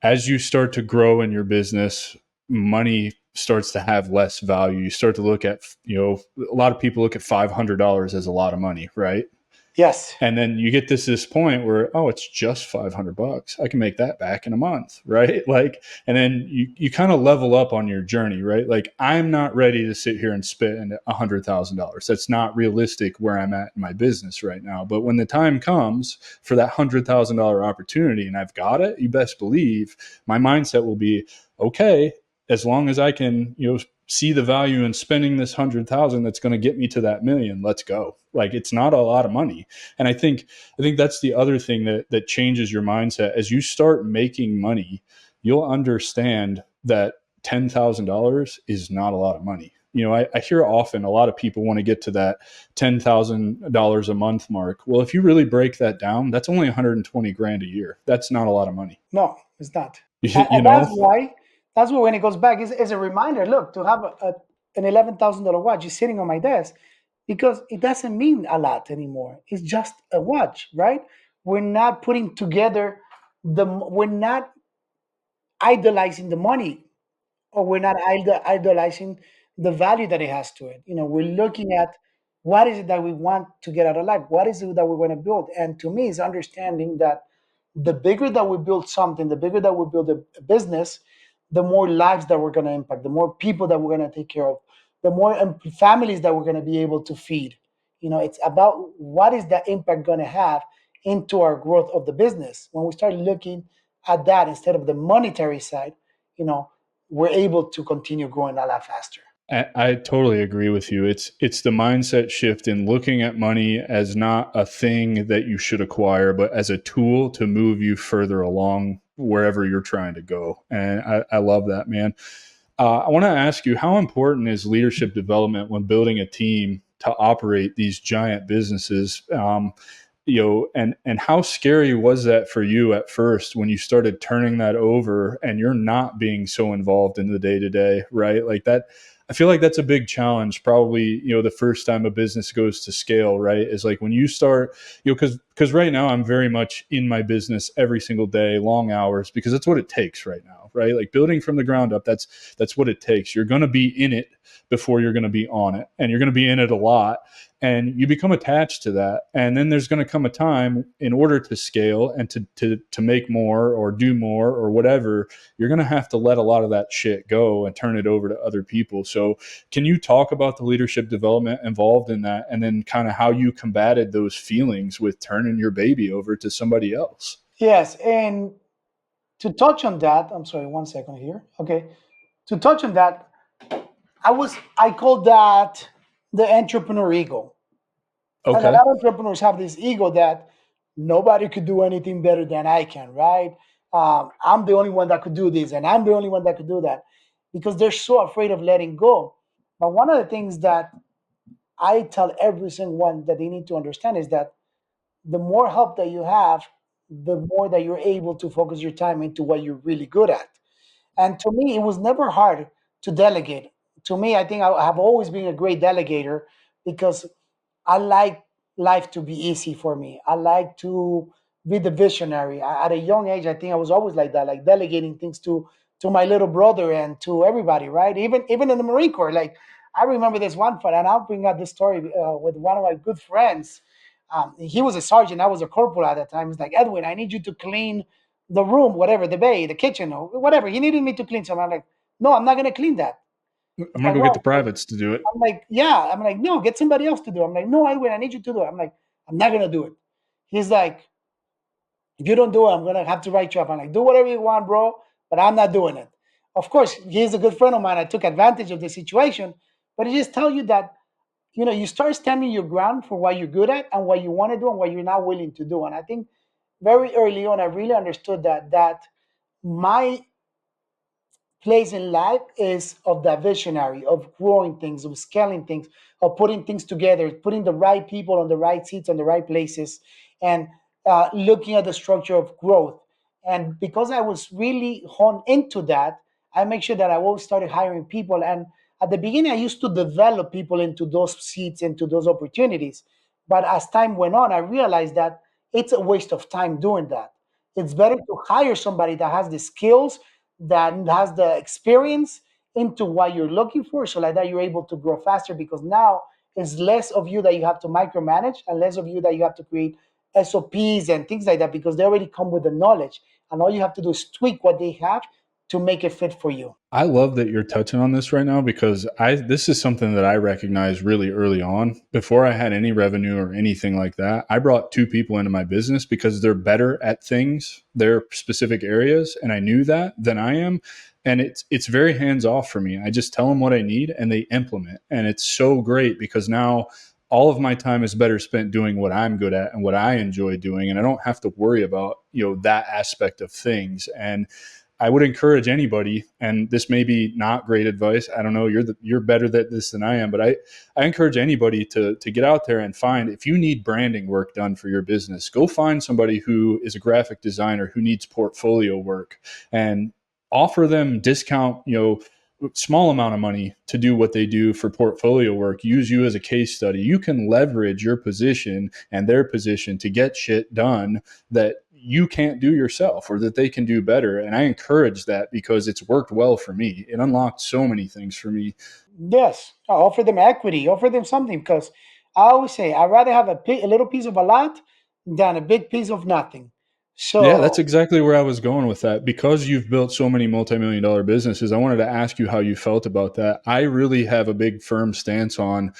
as you start to grow in your business, money starts to have less value. You start to look at, a lot of people look at $500 as a lot of money, right? Yes. And then you get this point where, oh, it's just $500. I can make that back in a month, right? Like, and then you kind of level up on your journey, right? Like, I'm not ready to sit here and spend $100,000. That's not realistic where I'm at in my business right now. But when the time comes for that $100,000 opportunity and I've got it, you best believe my mindset will be, okay, as long as I can, see the value in spending this 100,000 that's going to get me to that million, let's go. Like, it's not a lot of money. And I think that's the other thing that changes your mindset. As you start making money, you'll understand that $10,000 is not a lot of money. I hear often a lot of people want to get to that $10,000 a month mark. Well, if you really break that down, that's only 120 grand a year. That's not a lot of money. No, it's not. You And know? that's why when it goes back, it's a reminder. Look, to have an $11,000 watch is sitting on my desk, because it doesn't mean a lot anymore. It's just a watch, right? We're not putting together we're not idolizing the money, or we're not idolizing the value that it has to it. We're looking at what is it that we want to get out of life? What is it that we want to build? And to me, it's understanding that the bigger that we build something, the bigger that we build a business, the more lives that we're going to impact, the more people that we're going to take care of, the more families that we're going to be able to feed. It's about what is that impact going to have into our growth of the business. When we start looking at that instead of the monetary side, we're able to continue growing a lot faster. I totally agree with you. It's the mindset shift in looking at money as not a thing that you should acquire, but as a tool to move you further along wherever you're trying to go. And I love that, man. I want to ask you, how important is leadership development when building a team to operate these giant businesses? And how scary was that for you at first when you started turning that over and you're not being so involved in the day-to-day, right? Like that, I feel like that's a big challenge. Probably, the first time a business goes to scale, right? Is like when you start, because right now I'm very much in my business every single day, long hours, because that's what it takes right now, right? Like building from the ground up, that's what it takes. You're going to be in it before you're going to be on it, and you're going to be in it a lot, and you become attached to that. And then there's going to come a time, in order to scale and to make more or do more or whatever, you're going to have to let a lot of that shit go and turn it over to other people. So can you talk about the leadership development involved in that, and then kind of how you combated those feelings with turning your baby over to somebody else? Yes, and to touch on that, I'm sorry, one second here. Okay, to touch on that, I call that the entrepreneur ego. And a Okay. lot of entrepreneurs have this ego that nobody could do anything better than I can, right? I'm the only one that could do this, and I'm the only one that could do that, because they're so afraid of letting go. But one of the things that I tell every single one that they need to understand is that the more help that you have, the more that you're able to focus your time into what you're really good at. And to me, it was never hard to delegate. To me, I think I have always been a great delegator because I like life to be easy for me. I like to be the visionary. At a young age, I think I was always like that, like delegating things to my little brother and to everybody, right? Even in the Marine Corps, like I remember this one fight, and I'll bring up this story with one of my good friends. He was a sergeant, I was a corporal at that time. He's like, Edwin, I need you to clean the room, whatever, the bay, the kitchen, or whatever. He needed me to clean something. I'm like, no, I'm not gonna clean that. I'm He's gonna like, go get the well, privates to do it. I'm like, yeah. I'm like, no, get somebody else to do it. I'm like, no, Edwin, I need you to do it. I'm like, I'm not gonna do it. He's like, if you don't do it, I'm gonna have to write you up. I'm like, do whatever you want, bro, but I'm not doing it. Of course, he's a good friend of mine. I took advantage of the situation, but it just tells you that you start standing your ground for what you're good at and what you want to do and what you're not willing to do. And I think very early on, I really understood that my place in life is of that visionary, of growing things, of scaling things, of putting things together, putting the right people on the right seats, on the right places, and looking at the structure of growth. And because I was really honed into that, I make sure that I always started hiring people. And at the beginning, I used to develop people into those seats, into those opportunities. But as time went on, I realized that it's a waste of time doing that. It's better to hire somebody that has the skills, that has the experience into what you're looking for. So like that, you're able to grow faster because now it's less of you that you have to micromanage and less of you that you have to create SOPs and things like that because they already come with the knowledge. And all you have to do is tweak what they have to make it fit for you. I love that you're touching on this right now, because this is something that I recognized really early on. Before I had any revenue or anything like that, I brought two people into my business because they're better at things, their specific areas, and I knew that than I am. And it's very hands off for me. I just tell them what I need and they implement. And it's so great because now all of my time is better spent doing what I'm good at and what I enjoy doing, and I don't have to worry about, that aspect of things. And I would encourage anybody, and this may be not great advice. I don't know. You're better at this than I am, but I encourage anybody to get out there and find, if you need branding work done for your business, go find somebody who is a graphic designer who needs portfolio work, and offer them discount, small amount of money to do what they do for portfolio work. Use you as a case study. You can leverage your position and their position to get shit done that you can't do yourself or that they can do better. And I encourage that because it's worked well for me. It unlocked so many things for me. Yes, offer them equity, offer them something because I always say I'd rather have a little piece of a lot than a big piece of nothing. Yeah, that's So exactly where I was going with that. Because you've built so many multi-million dollar businesses, I wanted to ask you how you felt about that. I really have a big firm stance on,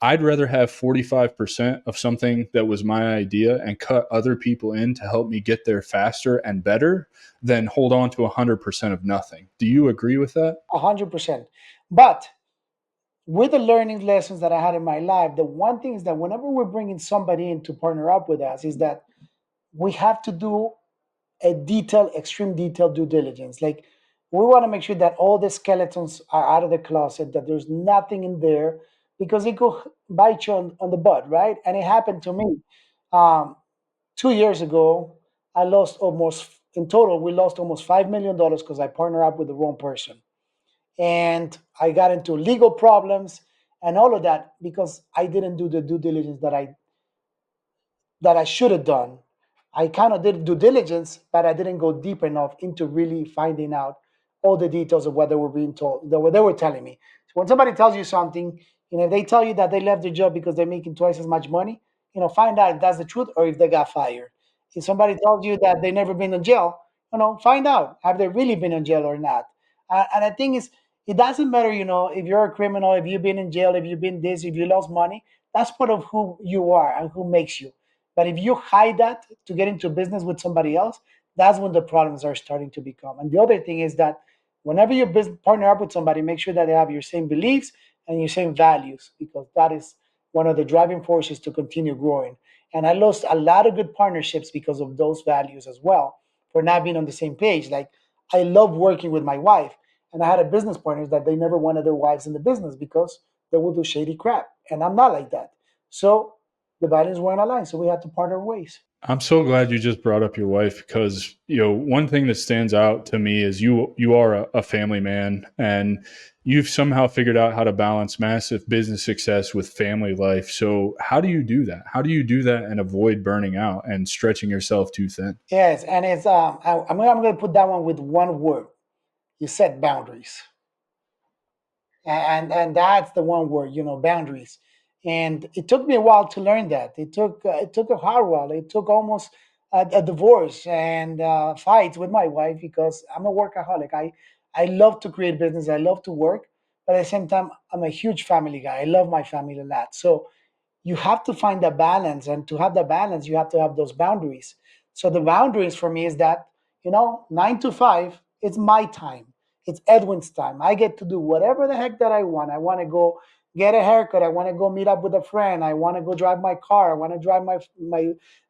I'd rather have 45% of something that was my idea and cut other people in to help me get there faster and better than hold on to 100% of nothing. Do you agree with that? 100%. But with the learning lessons that I had in my life, the one thing is that whenever we're bringing somebody in to partner up with us, is that we have to do a detailed, extreme detailed due diligence. Like we want to make sure that all the skeletons are out of the closet, that there's nothing in there, because it could bite you on the butt, right? And it happened to me. Um, 2 years ago, I lost almost, in total, we lost almost $5 million because I partnered up with the wrong person. and I got into legal problems and all of that because I didn't do the due diligence that I should have done. I kind of did due diligence, but I didn't go deep enough into really finding out all the details of what they were being told, what they were telling me. So when somebody tells you something, if they tell you that they left their job because they're making twice as much money, find out if that's the truth or if they got fired. If somebody tells you that they never been in jail, find out have they really been in jail or not. And I think it doesn't matter, if you're a criminal, if you've been in jail, if you've been this, if you lost money. That's part of who you are and who makes you. But if you hide that to get into business with somebody else, that's when the problems are starting to become. And the other thing is that whenever you partner up with somebody, make sure that they have your same beliefs and your same values, because that is one of the driving forces to continue growing. And I lost a lot of good partnerships because of those values as well, for not being on the same page. Like, I love working with my wife, and I had a business partners that they never wanted their wives in the business because they will do shady crap. And I'm not like that. So the values weren't aligned, so we had to part our ways. I'm so glad you just brought up your wife because one thing that stands out to me is you are a family man, and you've somehow figured out how to balance massive business success with family life. So how do you do that? How do you do that and avoid burning out and stretching yourself too thin? Yes, and it's I'm going to put that one with one word. You set boundaries, and that's the one word, boundaries. And it took me a while to learn that. It took a hard while. It took almost a divorce and fights with my wife because I'm a workaholic. I love to create business. I love to work, but at the same time, I'm a huge family guy. I love my family a lot. So you have to find a balance, and to have the balance you have to have those boundaries. So the boundaries for me is that 9 to 5, it's my time, it's Edwin's time. I get to do whatever the heck that I want to go get a haircut, I want to go meet up with a friend, I want to go drive my car, I want to drive my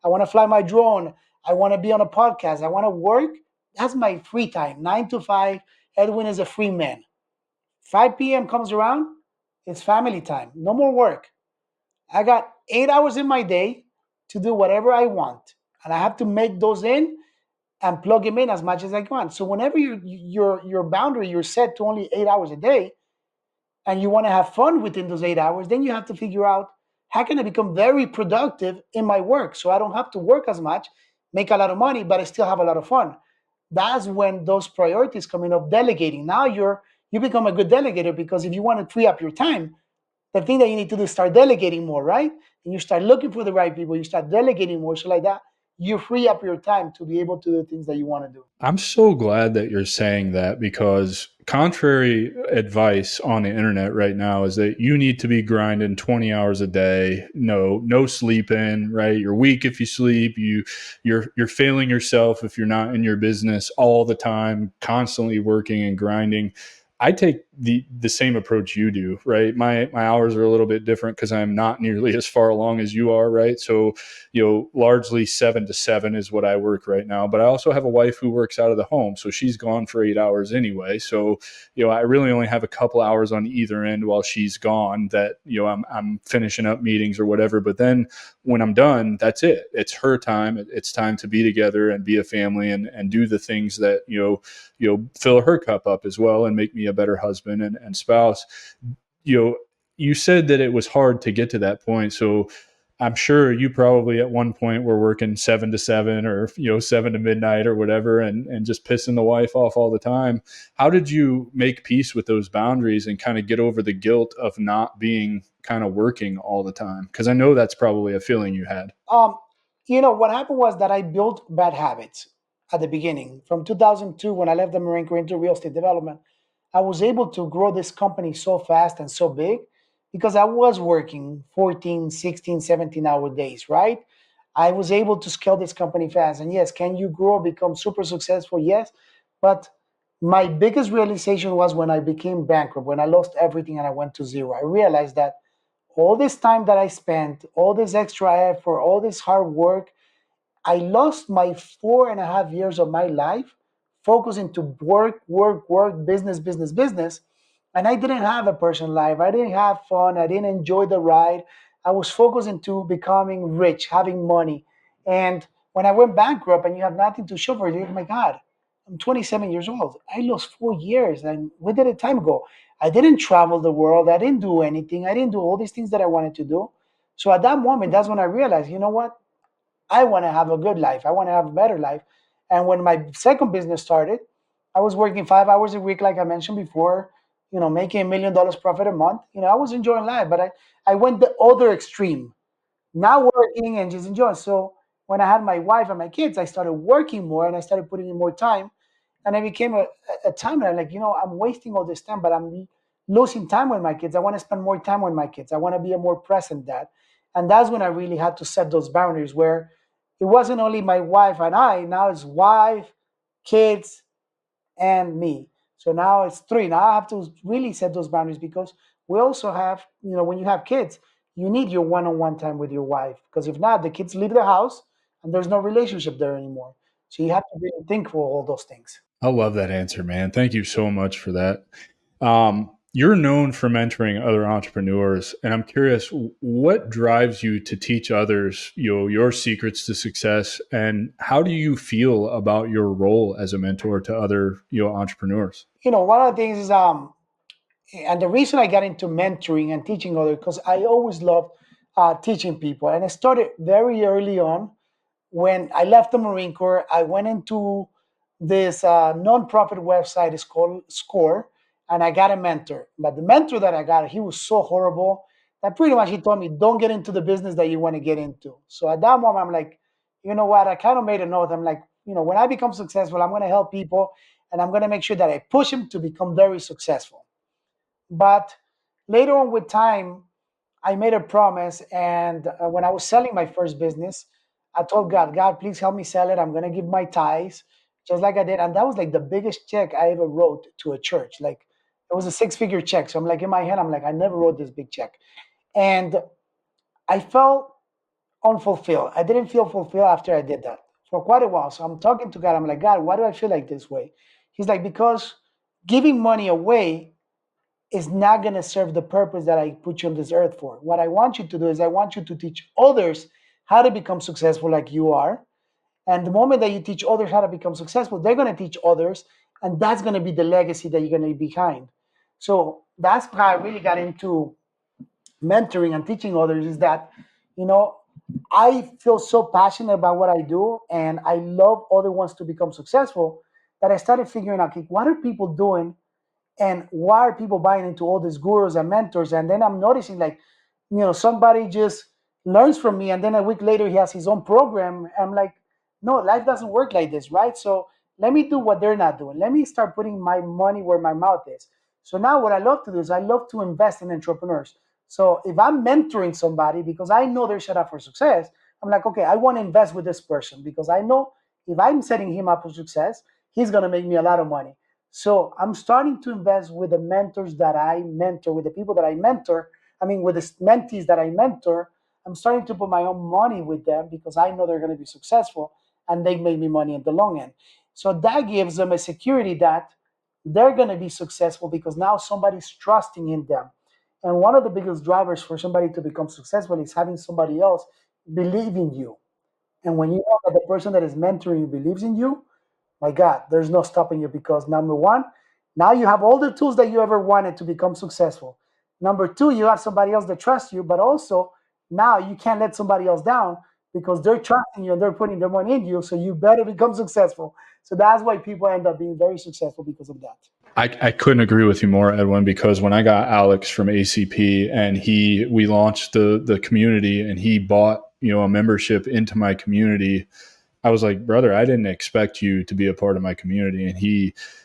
I want to fly my drone, I want to be on a podcast, I want to work. That's my free time. 9 to 5, Edwin is a free man. 5 p.m. comes around, it's family time, no more work. I got 8 hours in my day to do whatever I want, and I have to make those in and plug them in as much as I want. So whenever your boundary you're set to only 8 hours a day, and you want to have fun within those 8 hours, then you have to figure out how can I become very productive in my work, so I don't have to work as much, make a lot of money, but I still have a lot of fun. That's when those priorities come in of delegating. Now you become a good delegator, because if you want to free up your time, the thing that you need to do is start delegating more, right? And you start looking for the right people, you start delegating more. So like that, you free up your time to be able to do things that you want to do. I'm so glad that you're saying that, because contrary advice on the internet right now is that you need to be grinding 20 hours a day, no sleeping, right? You're weak if you sleep, you're failing yourself if you're not in your business all the time, constantly working and grinding. I take the same approach you do, right? My hours are a little bit different because I'm not nearly as far along as you are, right? So, largely 7 to 7 is what I work right now. But I also have a wife who works out of the home, so she's gone for 8 hours anyway. So, I really only have a couple hours on either end while she's gone that I'm finishing up meetings or whatever. But then when I'm done, that's it. It's her time. It's time to be together and be a family and do the things that fill her cup up as well and make me a better husband and spouse. You said that it was hard to get to that point. So I'm sure you probably at one point were working 7 to 7 or 7 to midnight or whatever, and just pissing the wife off all the time. How did you make peace with those boundaries and kind of get over the guilt of not being kind of working all the time? Because I know that's probably a feeling you had. Um, what happened was that I built bad habits at the beginning. From 2002, when I left the Marine Corps into real estate development, I was able to grow this company so fast and so big because I was working 14, 16, 17-hour days, right? I was able to scale this company fast. And yes, can you grow, become super successful? Yes. But my biggest realization was when I became bankrupt, when I lost everything and I went to zero. I realized that all this time that I spent, all this extra effort, all this hard work, I lost my 4.5 years of my life focusing to work, work, work, business, business, business. And I didn't have a personal life. I didn't have fun. I didn't enjoy the ride. I was focused into becoming rich, having money. And when I went bankrupt and you have nothing to show for it, oh my God, I'm 27 years old. I lost 4 years, and we did it time ago. I didn't travel the world. I didn't do anything. I didn't do all these things that I wanted to do. So at that moment, that's when I realized, you know what? I want to have a good life. I want to have a better life. And when my second business started, I was working 5 hours a week, like I mentioned before, making $1 million profit a month. I was enjoying life, but I went the other extreme, not working and just enjoying. So when I had my wife and my kids, I started working more and I started putting in more time. And it became a time that I'm like, I'm wasting all this time, but I'm losing time with my kids. I want to spend more time with my kids. I want to be a more present dad. And that's when I really had to set those boundaries where it wasn't only my wife and I, now it's wife, kids, and me. So now it's three. Now I have to really set those boundaries because we also have, when you have kids, you need your one-on-one time with your wife because if not, the kids leave the house and there's no relationship there anymore. So you have to really think for all those things. I love that answer, man. Thank you so much for that. You're known for mentoring other entrepreneurs, and I'm curious, what drives you to teach others, your secrets to success, and how do you feel about your role as a mentor to other, entrepreneurs? One of the things is and the reason I got into mentoring and teaching others because I always loved teaching people, and it started very early on. When I left the Marine Corps, I went into this nonprofit website. It's called Score, and I got a mentor. But the mentor that I got, he was so horrible that pretty much he told me, "Don't get into the business that you want to get into." So at that moment, I'm like, you know what? I kind of made a note. I'm like, when I become successful, I'm going to help people, and I'm going to make sure that I push them to become very successful. But later on with time, I made a promise. And when I was selling my first business, I told God, God, please help me sell it. I'm going to give my tithes, just like I did. And that was like the biggest check I ever wrote to a church. Like it was a six-figure check. So I'm like, in my head, I'm like, I never wrote this big check. And I felt unfulfilled. I didn't feel fulfilled after I did that for quite a while. So I'm talking to God. I'm like, God, why do I feel like this way? He's like, because giving money away is not going to serve the purpose that I put you on this earth for. What I want you to do is I want you to teach others how to become successful like you are. And the moment that you teach others how to become successful, they're going to teach others. And that's going to be the legacy that you're going to leave behind. So that's how I really got into mentoring and teaching others is that, you know, I feel so passionate about what I do and I love other ones to become successful that I started figuring out, okay, what are people doing and why are people buying into all these gurus and mentors? And then I'm noticing like, somebody just learns from me and then a week later he has his own program. I'm like, no, life doesn't work like this, right? So let me do what they're not doing. Let me start putting my money where my mouth is. So now what I love to do is I love to invest in entrepreneurs. So if I'm mentoring somebody because I know they're set up for success, I'm like, okay, I want to invest with this person because I know if I'm setting him up for success, he's going to make me a lot of money. So I'm starting to invest with the mentors that I mentor, with the people that I mentor. I mean, with the mentees that I mentor, I'm starting to put my own money with them because I know they're going to be successful and they make me money at the long end. So that gives them a security that they're going to be successful because now somebody's trusting in them. And one of the biggest drivers for somebody to become successful is having somebody else believe in you. And when you know that the person that is mentoring you believes in you, my God, there's no stopping you because number one, now you have all the tools that you ever wanted to become successful. Number two, you have somebody else that trusts you, but also now you can't let somebody else down because they're trusting you and they're putting their money in you. So you better become successful. So that's why people end up being very successful because of that. I couldn't agree with you more, Edwin, because when I got Alex from ACP and we launched the community and he bought, a membership into my community, I was like, brother, I didn't expect you to be a part of my community. And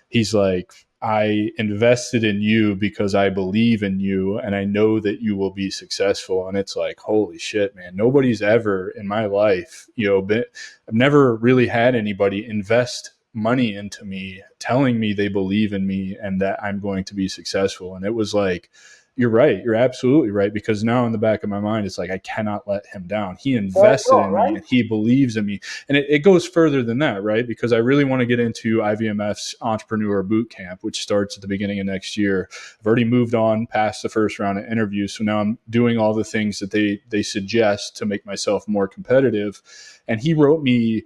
he's like, I invested in you because I believe in you and I know that you will be successful. And it's like, holy shit, man, nobody's ever in my life, I've never really had anybody invest money into me, telling me they believe in me and that I'm going to be successful. And it was like, you're right. You're absolutely right. Because now in the back of my mind, it's like, I cannot let him down. He invested in me and he believes in me. And it goes further than that, right? Because I really want to get into IVMF's Entrepreneur Bootcamp, which starts at the beginning of next year. I've already moved on past the first round of interviews. So now I'm doing all the things that they suggest to make myself more competitive. And he wrote me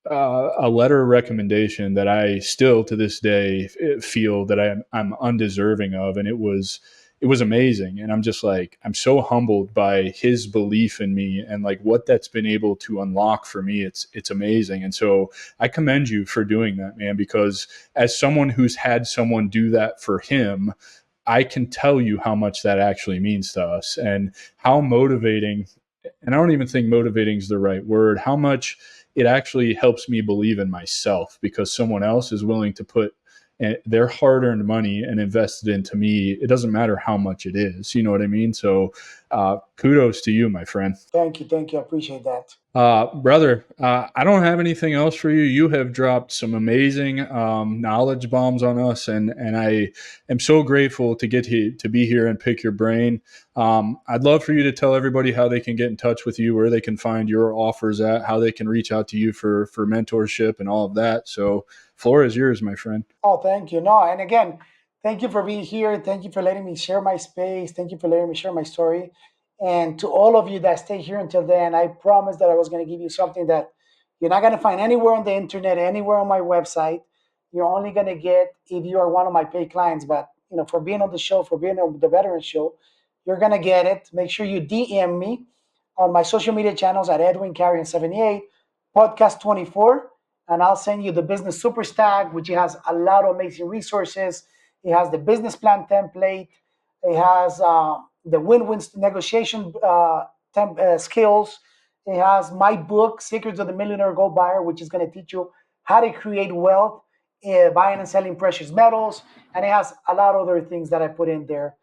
a letter of recommendation that I still to this day feel that I'm undeserving of. And it was amazing. And I'm just like, I'm so humbled by his belief in me and like what that's been able to unlock for me. It's amazing. And so I commend you for doing that, man, because as someone who's had someone do that for him, I can tell you how much that actually means to us and how motivating, and I don't even think motivating is the right word, how much it actually helps me believe in myself because someone else is willing to put their hard-earned money and invest it into me. It doesn't matter how much it is. You know what I mean? So kudos to you, my friend. Thank you. I appreciate that. Brother, I don't have anything else for you. You have dropped some amazing knowledge bombs on us, and I am so grateful to get to be here and pick your brain. I'd love for you to tell everybody how they can get in touch with you, where they can find your offers at, how they can reach out to you for mentorship and all of that. So, floor is yours, my friend. Oh, thank you. No, and again, thank you for being here. Thank you for letting me share my space. Thank you for letting me share my story. And to all of you that stay here until then, I promised that I was going to give you something that you're not going to find anywhere on the internet, anywhere on my website. You're only going to get if you are one of my paid clients. But for being on the show, for being on the Veteran Show, you're going to get it. Make sure you DM me on my social media channels at Edwin Carrion 78, Podcast 24. And I'll send you the Business Super Stack, which has a lot of amazing resources. It has the business plan template. It has the win-win negotiation skills. It has my book, Secrets of the Millionaire Gold Buyer, which is going to teach you how to create wealth buying and selling precious metals. And it has a lot of other things that I put in there.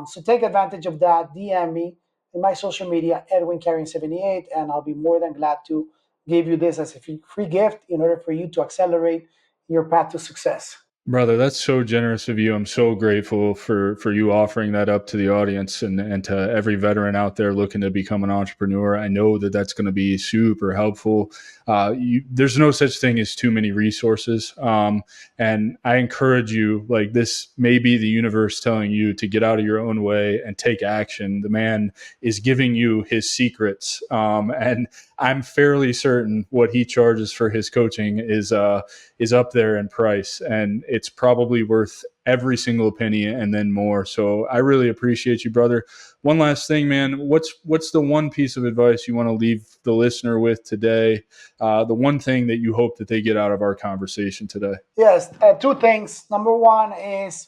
So take advantage of that. DM me in my social media, Edwin Carrion 78, and I'll be more than glad to give you this as a free gift in order for you to accelerate your path to success. Brother, that's so generous of you. I'm so grateful for you offering that up to the audience and to every veteran out there looking to become an entrepreneur. I know that that's going to be super helpful. There's no such thing as too many resources. And I encourage you, like, this may be the universe telling you to get out of your own way and take action. The man is giving you his secrets. And I'm fairly certain what he charges for his coaching is up there in price, and it's probably worth every single penny and then more. So I really appreciate you, brother. One last thing, man. What's the one piece of advice you want to leave the listener with today? The one thing that you hope that they get out of our conversation today? Yes, two things. Number one is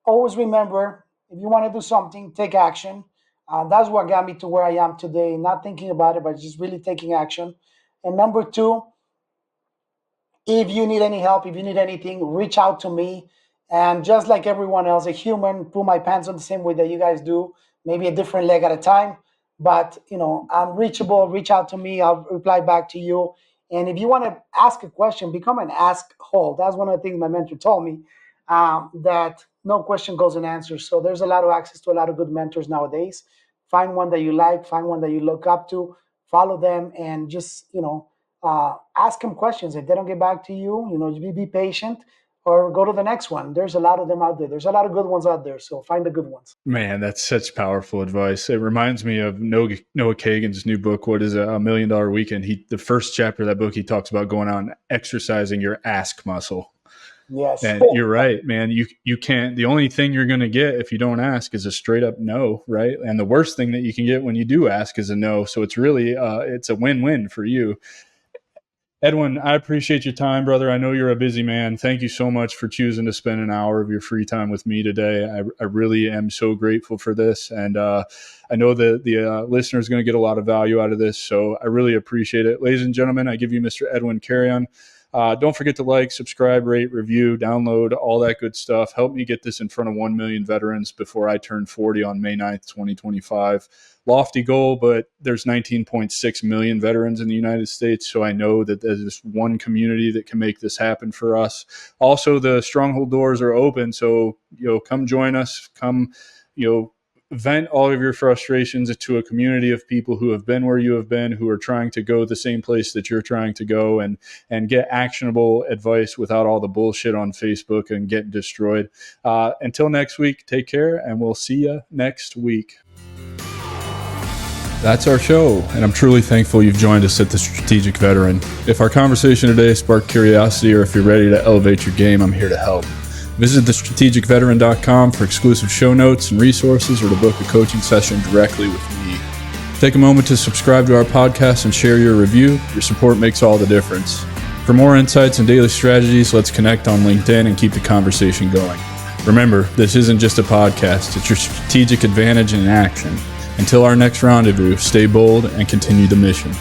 always remember, if you want to do something, take action. That's what got me to where I am today, not thinking about it, but just really taking action. And number two, if you need any help, if you need anything, reach out to me. And just like everyone else, a human, put my pants on the same way that you guys do, maybe a different leg at a time. But, I'm reachable. Reach out to me. I'll reply back to you. And if you want to ask a question, become an ask hole. That's one of the things my mentor told me, that no question goes unanswered. So there's a lot of access to a lot of good mentors nowadays. Find one that you like, find one that you look up to, follow them, and just, ask them questions. If they don't get back to you, be patient or go to the next one. There's a lot of them out there. There's a lot of good ones out there. So find the good ones. Man, that's such powerful advice. It reminds me of Noah Kagan's new book, what is it, $1 Million Weekend. The first chapter of that book, he talks about going out and exercising your ask muscle. Yes. And you're right, man. You can't, the only thing you're going to get if you don't ask is a straight up no, right? And the worst thing that you can get when you do ask is a no. So it's really, it's a win-win for you. Edwin, I appreciate your time, brother. I know you're a busy man. Thank you so much for choosing to spend an hour of your free time with me today. I really am so grateful for this. And I know that the listener is going to get a lot of value out of this. So I really appreciate it. Ladies and gentlemen, I give you Mr. Edwin Carrion. Don't forget to like, subscribe, rate, review, download, all that good stuff. Help me get this in front of 1 million veterans before I turn 40 on May 9th, 2025. Lofty goal, but there's 19.6 million veterans in the United States. So I know that there's one community that can make this happen for us. Also, the Stronghold doors are open. So, come join us. Come, vent all of your frustrations to a community of people who have been where you have been, who are trying to go the same place that you're trying to go, and get actionable advice without all the bullshit on Facebook and getting destroyed. Until next week, take care, and we'll see you next week. That's our show, and I'm truly thankful you've joined us at The Strategic Veteran. If our conversation today sparked curiosity, or if you're ready to elevate your game, I'm here to help. Visit thestrategicveteran.com for exclusive show notes and resources, or to book a coaching session directly with me. Take a moment to subscribe to our podcast and share your review. Your support makes all the difference. For more insights and daily strategies, let's connect on LinkedIn and keep the conversation going. Remember, this isn't just a podcast, it's your strategic advantage in action. Until our next rendezvous, stay bold and continue the mission.